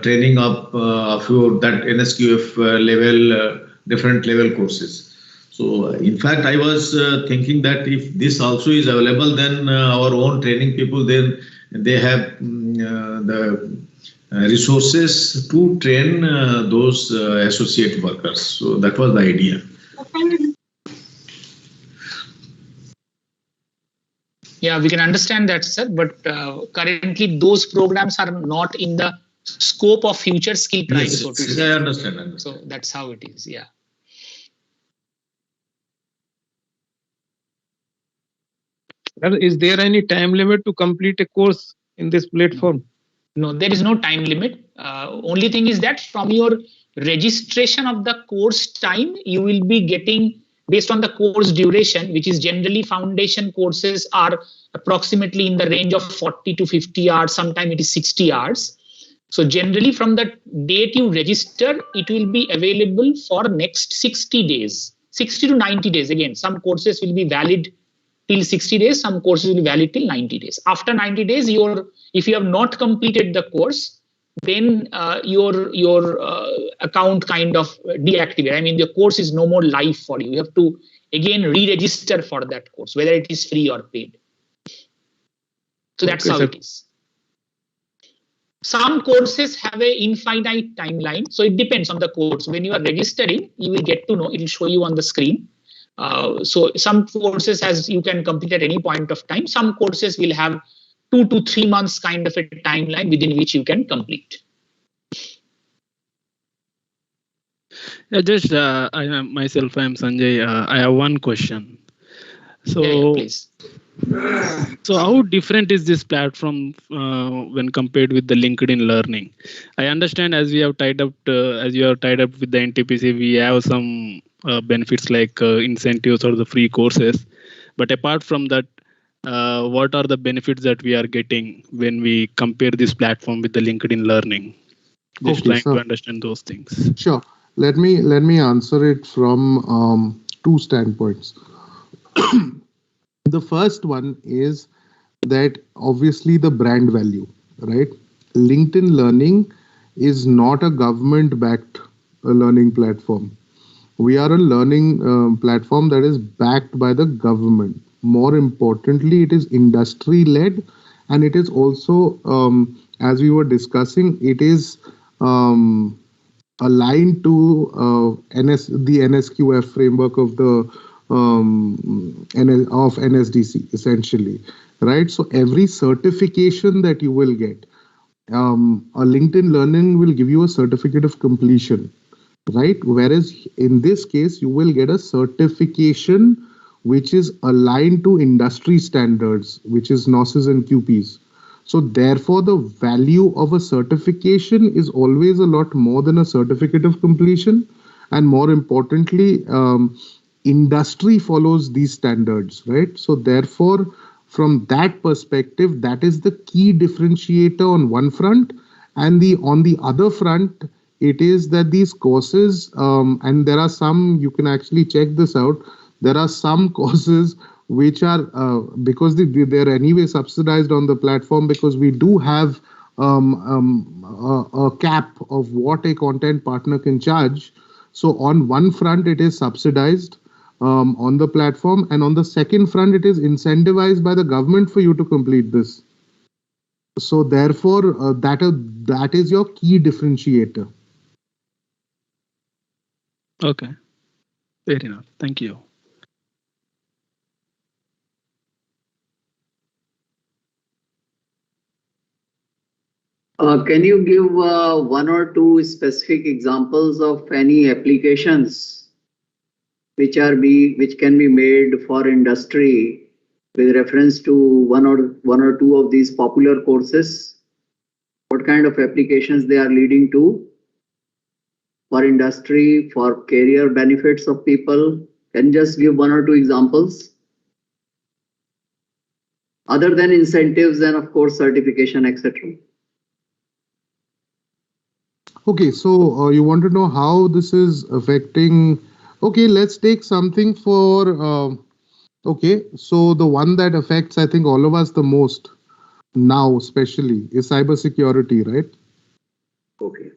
training up of your that NSQF level different level courses. So in fact I was thinking that if this also is available, then our own training people, then they have the resources to train those associate workers. So that was the idea. Yeah, we can understand that, sir, but currently those programs are not in the scope of future skill prime. Yes, so to yes, say. I understand. So that's how it is. Yeah. Is there any time limit to complete a course in this platform? No, there is no time limit. Only thing is that from your registration of the course time, you will be getting based on the course duration, which is generally foundation courses are approximately in the range of 40 to 50 hours. Sometimes it is 60 hours. So generally from the date you register, it will be available for next 60 days, 60 to 90 days. Again, some courses will be valid till 60 days, some courses will be valid till 90 days. After 90 days, if you have not completed the course, then your account kind of deactivate. I mean, the course is no more live for you. You have to again re-register for that course, whether it is free or paid. So that's how it is. Some courses have a infinite timeline, so it depends on the course. When you are registering, you will get to know, it will show you on the screen. So some courses as you can complete at any point of time. Some courses will have 2 to 3 months kind of a timeline within which you can complete. Yeah, just I am Sanjay. I have one question. So, yeah, please. So how different is this platform when compared with the LinkedIn Learning? I understand as we have tied up, as you have tied up with the NTPC, we have some benefits like incentives or the free courses. But apart from that, what are the benefits that we are getting when we compare this platform with the LinkedIn Learning? Just trying to understand those things. Sure. Let me answer it from 2 standpoints. The first one is that obviously the brand value, right? LinkedIn Learning is not a government-backed learning platform. We are a learning platform that is backed by the government. More importantly, it is industry-led, and it is also, as we were discussing, it is aligned to the NSQF framework of the of NSDC, essentially, right? So every certification that you will get, a LinkedIn Learning will give you a certificate of completion, right? Whereas in this case, you will get a certification which is aligned to industry standards, which is NOSes and QPs. So therefore, the value of a certification is always a lot more than a certificate of completion. And more importantly, industry follows these standards, right? So therefore, from that perspective, that is the key differentiator on one front. And on the other front, it is that these courses, and there are some, you can actually check this out, there are some courses which are, because they're anyway subsidized on the platform, because we do have a cap of what a content partner can charge. So on one front, it is subsidized on the platform, and on the second front, it is incentivized by the government for you to complete this. So therefore, that is your key differentiator. Okay, fair enough. Thank you. Can you give 1 or 2 specific examples of any applications which can be made for industry with reference to one or two of these popular courses? What kind of applications they are leading to for industry, for career benefits of people? Can you just give 1 or 2 examples? other than incentives and of course certification, etc. Okay, so you want to know how this is affecting. Okay, let's take something for. Okay, so the one that affects, I think, all of us the most now, especially, is cybersecurity, right? Okay.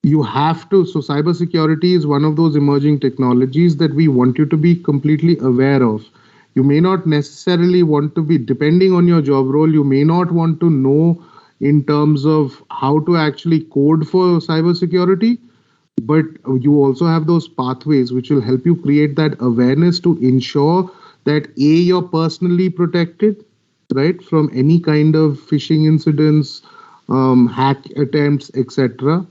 You have to. So, cybersecurity is one of those emerging technologies that we want you to be completely aware of. You may not necessarily want to be, depending on your job role, you may not want to know in terms of how to actually code for cybersecurity, but you also have those pathways which will help you create that awareness to ensure that A, you're personally protected, right, from any kind of phishing incidents, hack attempts, etc.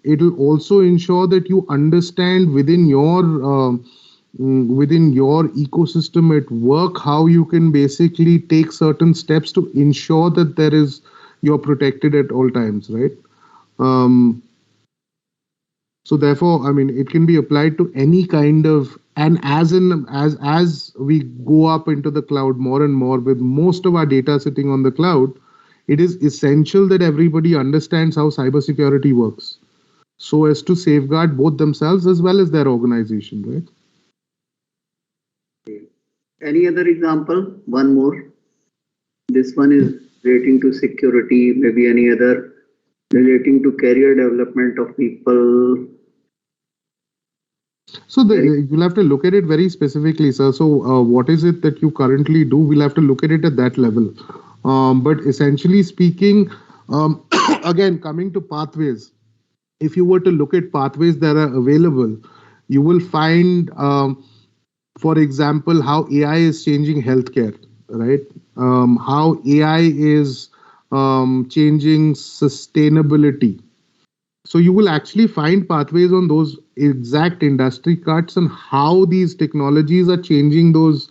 It'll also ensure that you understand within your ecosystem at work how you can basically take certain steps to ensure that you're protected at all times, right? So therefore, I mean, it can be applied to any kind of, and as we go up into the cloud more and more, with most of our data sitting on the cloud, it is essential that everybody understands how cybersecurity works, so as to safeguard both themselves as well as their organization, right? Any other example? One more. This one is relating to security, maybe any other relating to career development of people. So you'll have to look at it very specifically, sir. So what is it that you currently do? We'll have to look at it at that level. But essentially speaking, again, coming to pathways, if you were to look at pathways that are available, you will find, for example, how AI is changing healthcare, right? How AI is changing sustainability. So you will actually find pathways on those exact industry cuts and how these technologies are changing those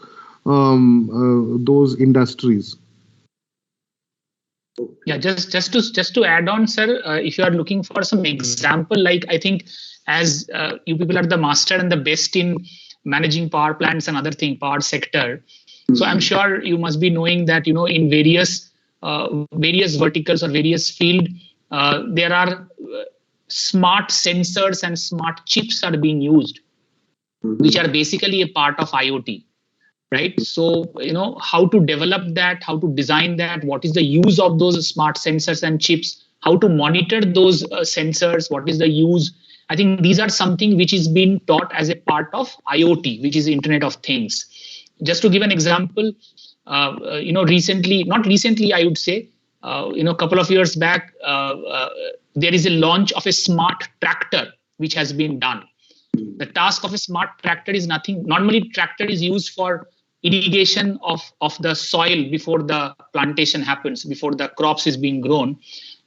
industries. Yeah, just to add on, sir, if you are looking for some example, like I think as you people are the master and the best in managing power plants and other thing, power sector. So I'm sure you must be knowing that, in various verticals or various field, there are smart sensors and smart chips are being used, which are basically a part of IoT. Right. So, how to develop that, how to design that, what is the use of those smart sensors and chips, how to monitor those sensors, what is the use. I think these are something which is being taught as a part of IoT, which is Internet of Things. Just to give an example, not recently, I would say, a couple of years back, there is a launch of a smart tractor, which has been done. The task of a smart tractor is nothing. Normally, tractor is used for irrigation of the soil before the plantation happens, before the crops is being grown.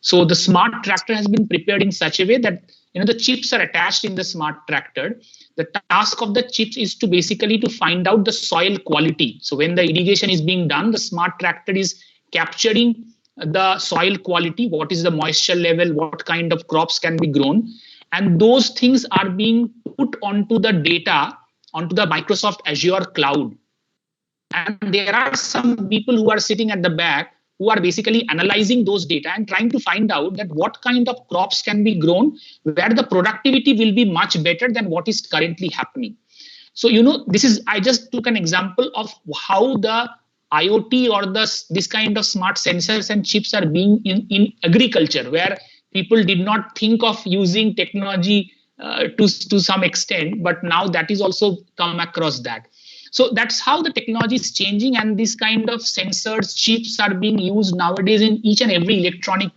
So the smart tractor has been prepared in such a way that the chips are attached in the smart tractor. The task of the chips is to basically to find out the soil quality. So when the irrigation is being done, the smart tractor is capturing the soil quality, what is the moisture level, what kind of crops can be grown. And those things are being put onto the data, onto the Microsoft Azure cloud. And there are some people who are sitting at the back who are basically analyzing those data and trying to find out that what kind of crops can be grown, where the productivity will be much better than what is currently happening. So, I just took an example of how the IoT or this kind of smart sensors and chips are being in agriculture, where people did not think of using technology to some extent, but now that is also come across that. So that's how the technology is changing, and this kind of sensors, chips are being used nowadays in each and every electronic,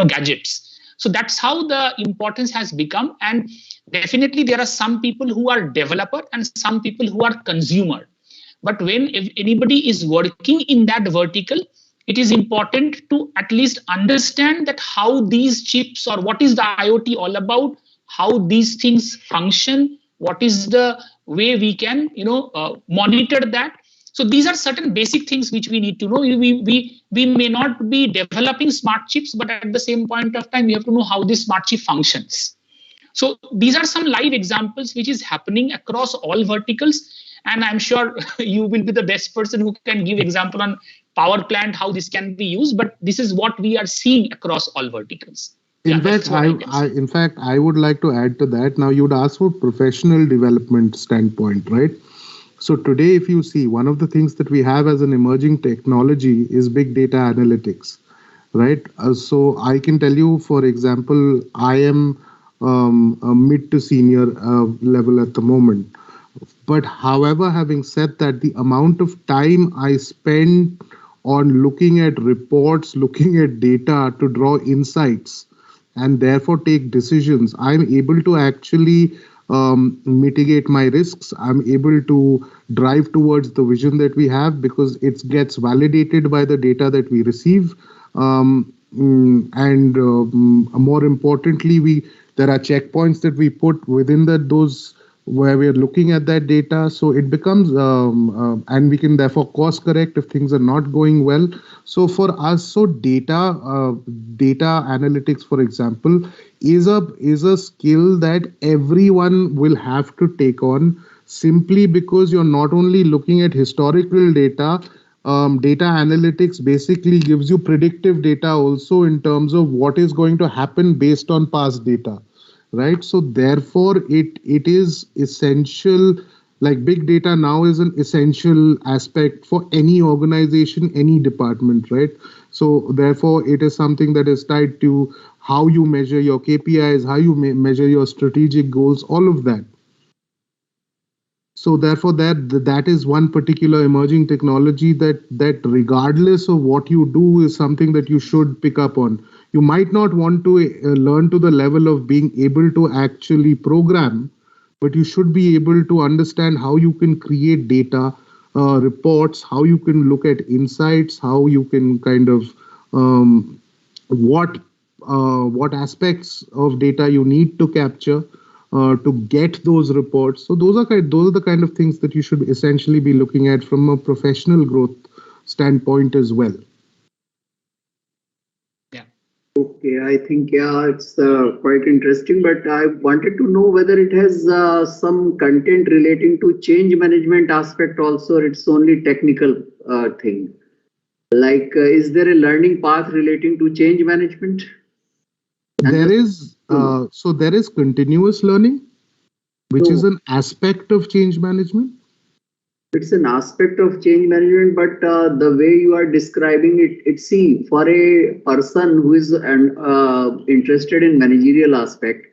gadgets. So that's how the importance has become. And definitely there are some people who are developer and some people who are consumer. But if anybody is working in that vertical, it is important to at least understand that how these chips or what is the IoT all about, how these things function, what is the way we can, monitor that. So these are certain basic things which we need to know. We may not be developing smart chips, but at the same point of time, we have to know how this smart chip functions. So these are some live examples which is happening across all verticals. And I'm sure you will be the best person who can give example on power plant, how this can be used. But this is what we are seeing across all verticals. In fact, I would like to add to that. Now, you'd ask for professional development standpoint, right? So today, if you see, one of the things that we have as an emerging technology is big data analytics, right? So I can tell you, for example, I am a mid to senior level at the moment. But however, having said that, the amount of time I spend on looking at reports, looking at data to draw insights, and therefore take decisions, I'm able to actually mitigate my risks. I'm able to drive towards the vision that we have because it gets validated by the data that we receive. More importantly, there are checkpoints that we put within those where we are looking at that data. So it becomes, and we can therefore course correct if things are not going well. So for us, data analytics, for example, is a skill that everyone will have to take on, simply because you're not only looking at historical data. Data analytics basically gives you predictive data also in terms of what is going to happen based on past data. Right. So therefore, it is essential, like big data now is an essential aspect for any organization, any department. Right. So therefore, it is something that is tied to how you measure your KPIs, how you measure your strategic goals, all of that. So therefore, that is one particular emerging technology that regardless of what you do is something that you should pick up on. You might not want to learn to the level of being able to actually program, but you should be able to understand how you can create data reports, how you can look at insights, how you can kind of what aspects of data you need to capture to get those reports. So those are the kind of things that you should essentially be looking at from a professional growth standpoint as well. Okay, I think, it's quite interesting, but I wanted to know whether it has some content relating to change management aspect also, or it's only technical thing. Like, is there a learning path relating to change management? There is, there is continuous learning, which is an aspect of change management. It's an aspect of change management, but the way you are describing it, for a person who is interested in managerial aspect,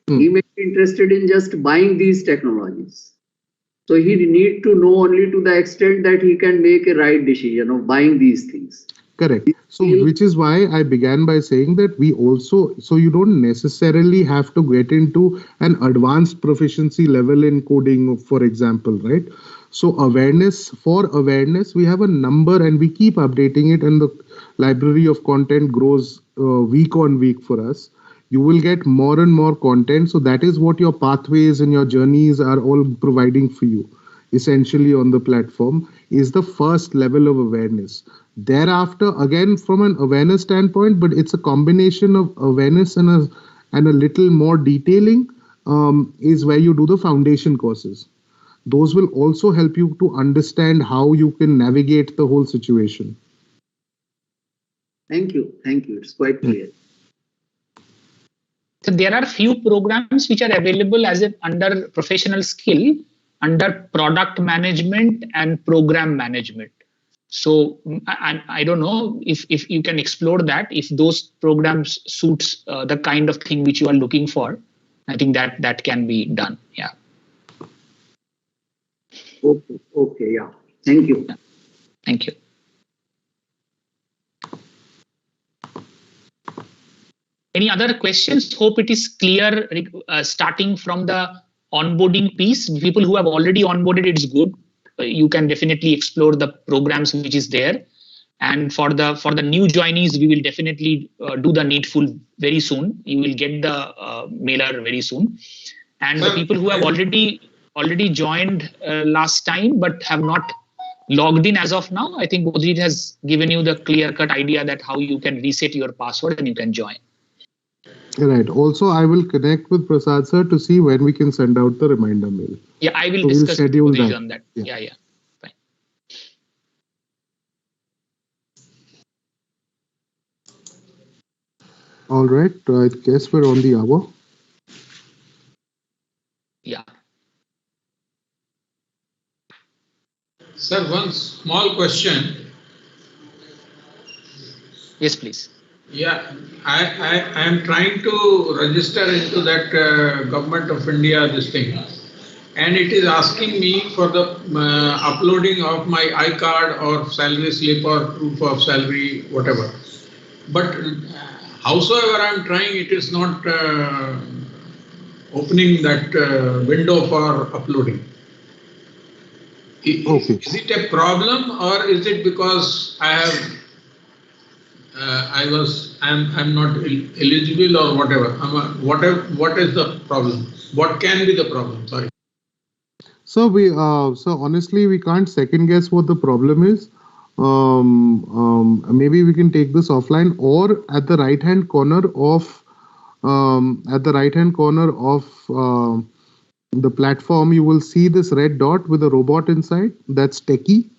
he may be interested in just buying these technologies. So he need to know only to the extent that he can make a right decision of buying these things. Correct. So which is why I began by saying that we also, so you don't necessarily have to get into an advanced proficiency level in coding, for example, right? So for awareness, we have a number and we keep updating it, and the library of content grows week on week for us. You will get more and more content. So that is what your pathways and your journeys are all providing for you, essentially on the platform, is the first level of awareness. Thereafter, again, from an awareness standpoint, but it's a combination of awareness and a little more detailing, is where you do the foundation courses. Those will also help you to understand how you can navigate the whole situation. Thank you. It's quite clear. So there are few programs which are available as under professional skill, under product management and program management. So I don't know if you can explore that, if those programs suits the kind of thing which you are looking for. I think that can be done. Yeah. Okay, yeah. Thank you. Yeah. Thank you. Any other questions? Hope it is clear, starting from the onboarding piece. People who have already onboarded, it's good. You can definitely explore the programs which is there. And for the new joinees, we will definitely do the needful very soon. You will get the mailer very soon. And the people who have already joined last time but have not logged in as of now, I think Bodhit has given you the clear-cut idea that how you can reset your password and you can join. Right. Also, I will connect with Prasad sir to see when we can send out the reminder mail. Yeah, I will So we'll discuss schedule with that. on that. Yeah. Yeah. Fine. All right. I guess we're on the hour. Yeah. Sir, one small question. Yes, please. Yeah, I am trying to register into that Government of India this thing, and it is asking me for the uploading of my iCard or salary slip or proof of salary, whatever. But howsoever I am trying, it is not opening that window for uploading. Okay. Is it a problem, or is it because I have I'm not eligible or whatever? What is the problem? What can be the problem? Sorry. So honestly, we can't second guess what the problem is. Maybe we can take this offline, or at the right hand corner of the platform, you will see this red dot with a robot inside. That's Techie,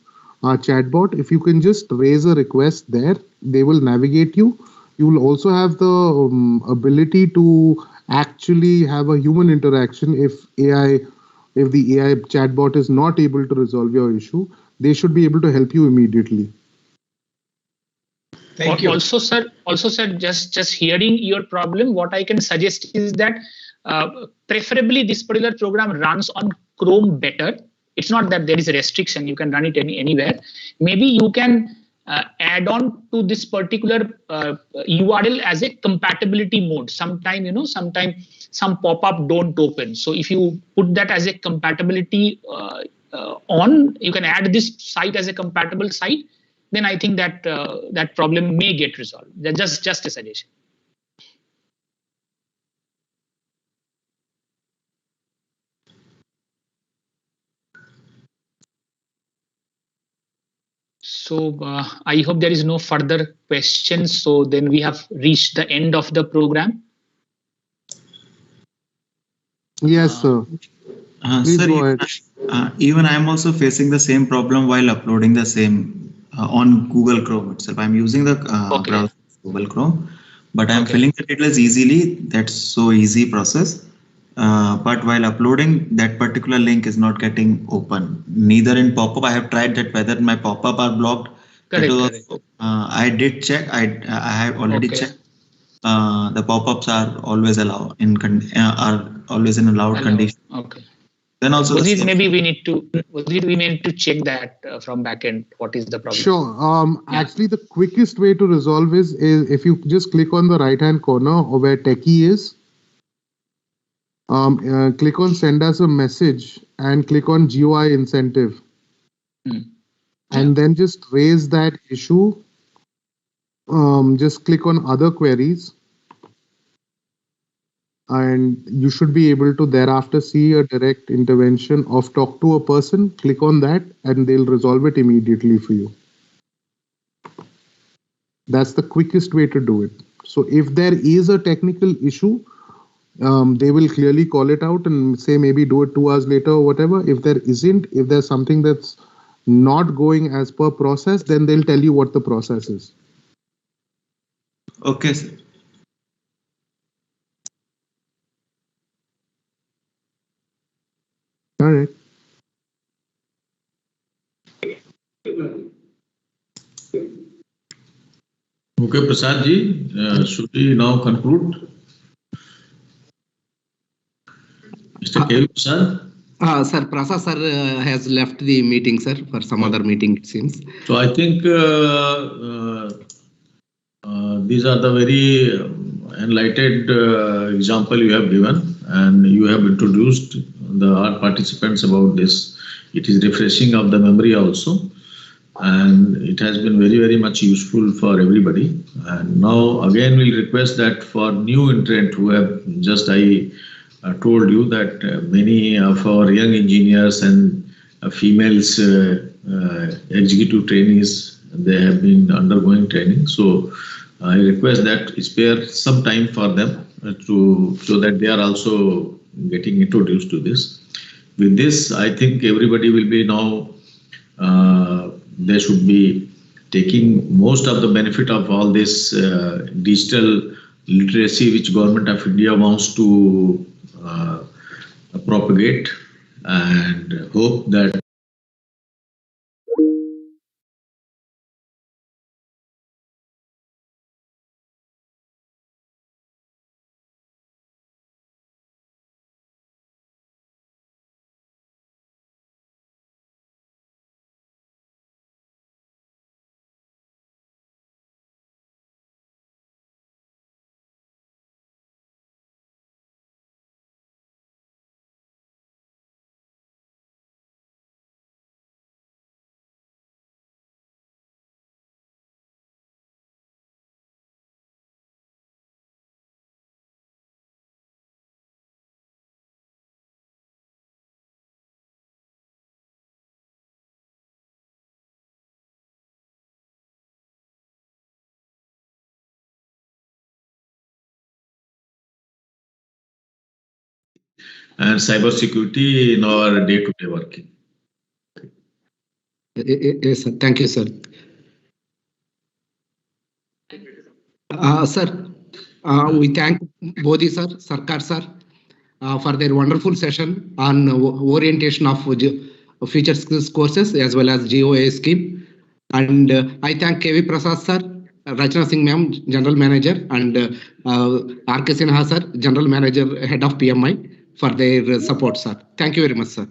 our chatbot. If you can just raise a request there, they will navigate you. You will also have the ability to actually have a human interaction if the AI chatbot is not able to resolve your issue. They should be able to help you immediately. Thank you. Also, sir, just hearing your problem, what I can suggest is that preferably this particular program runs on Chrome better. It's not that there is a restriction, you can run it anywhere. Maybe you can add on to this particular URL as a compatibility mode. Sometime some pop-up don't open. So if you put that as a compatibility on, you can add this site as a compatible site, then I think that that problem may get resolved. That's just a suggestion. So I hope there is no further questions. So then we have reached the end of the program. Yes, sir. Please go ahead. Even I am also facing the same problem while uploading the same on Google Chrome itself. I'm using the browser Google Chrome, but I'm filling the details easily. That's so easy process. But while uploading, that particular link is not getting open. Neither in pop-up. I have tried that whether my pop-up are blocked. Correct. I did check. I have already checked. The pop-ups are always allowed in allowed condition. Okay. Then also maybe we need to check that from backend. What is the problem? Sure. Actually, the quickest way to resolve is if you just click on the right-hand corner where Techie is. Click on send us a message and click on GOI incentive. And then just raise that issue. Just click on other queries. And you should be able to thereafter see a direct intervention of talk to a person. Click on that and they'll resolve it immediately for you. That's the quickest way to do it. So if there is a technical issue, they will clearly call it out and say maybe do it 2 hours later or whatever. If there isn't, if there's something that's not going as per process, then they'll tell you what the process is. Okay, sir. All right. Okay, Prasad ji, should we now conclude? Mr. K. Prasad? Sir, Prasad sir has left the meeting, sir, for some other meeting, it seems. So I think these are the very enlightened example you have given, and you have introduced our participants about this. It is refreshing of the memory also, and it has been very, very much useful for everybody. And now again we'll request that for new entrant who have just told you that many of our young engineers and females executive trainees, they have been undergoing training. So I request that spare some time for them so that they are also getting introduced to this. With this, I think everybody will be now, they should be taking most of the benefit of all this digital literacy which Government of India wants to propagate, and hope that and cybersecurity in our day-to-day working. Yes, sir. Thank you, sir. Sir, we thank Bodhi sir, Sarkar sir, for their wonderful session on orientation of future skills courses as well as GOI scheme. And I thank KV Prasad sir, Rachna Singh ma'am, General Manager, and RK Sinha sir, General Manager, Head of PMI, for their support, sir. Thank you very much, sir.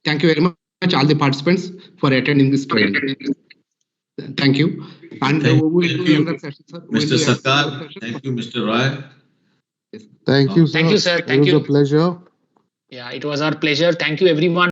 Thank you very much, all the participants, for attending this training. Thank you. And we will do another session, sir. Mr. Sarkar, thank you, Mr. Roy. Thank you, sir. Thank you, sir. Thank it was you. a pleasure. Yeah, it was our pleasure. Thank you, everyone.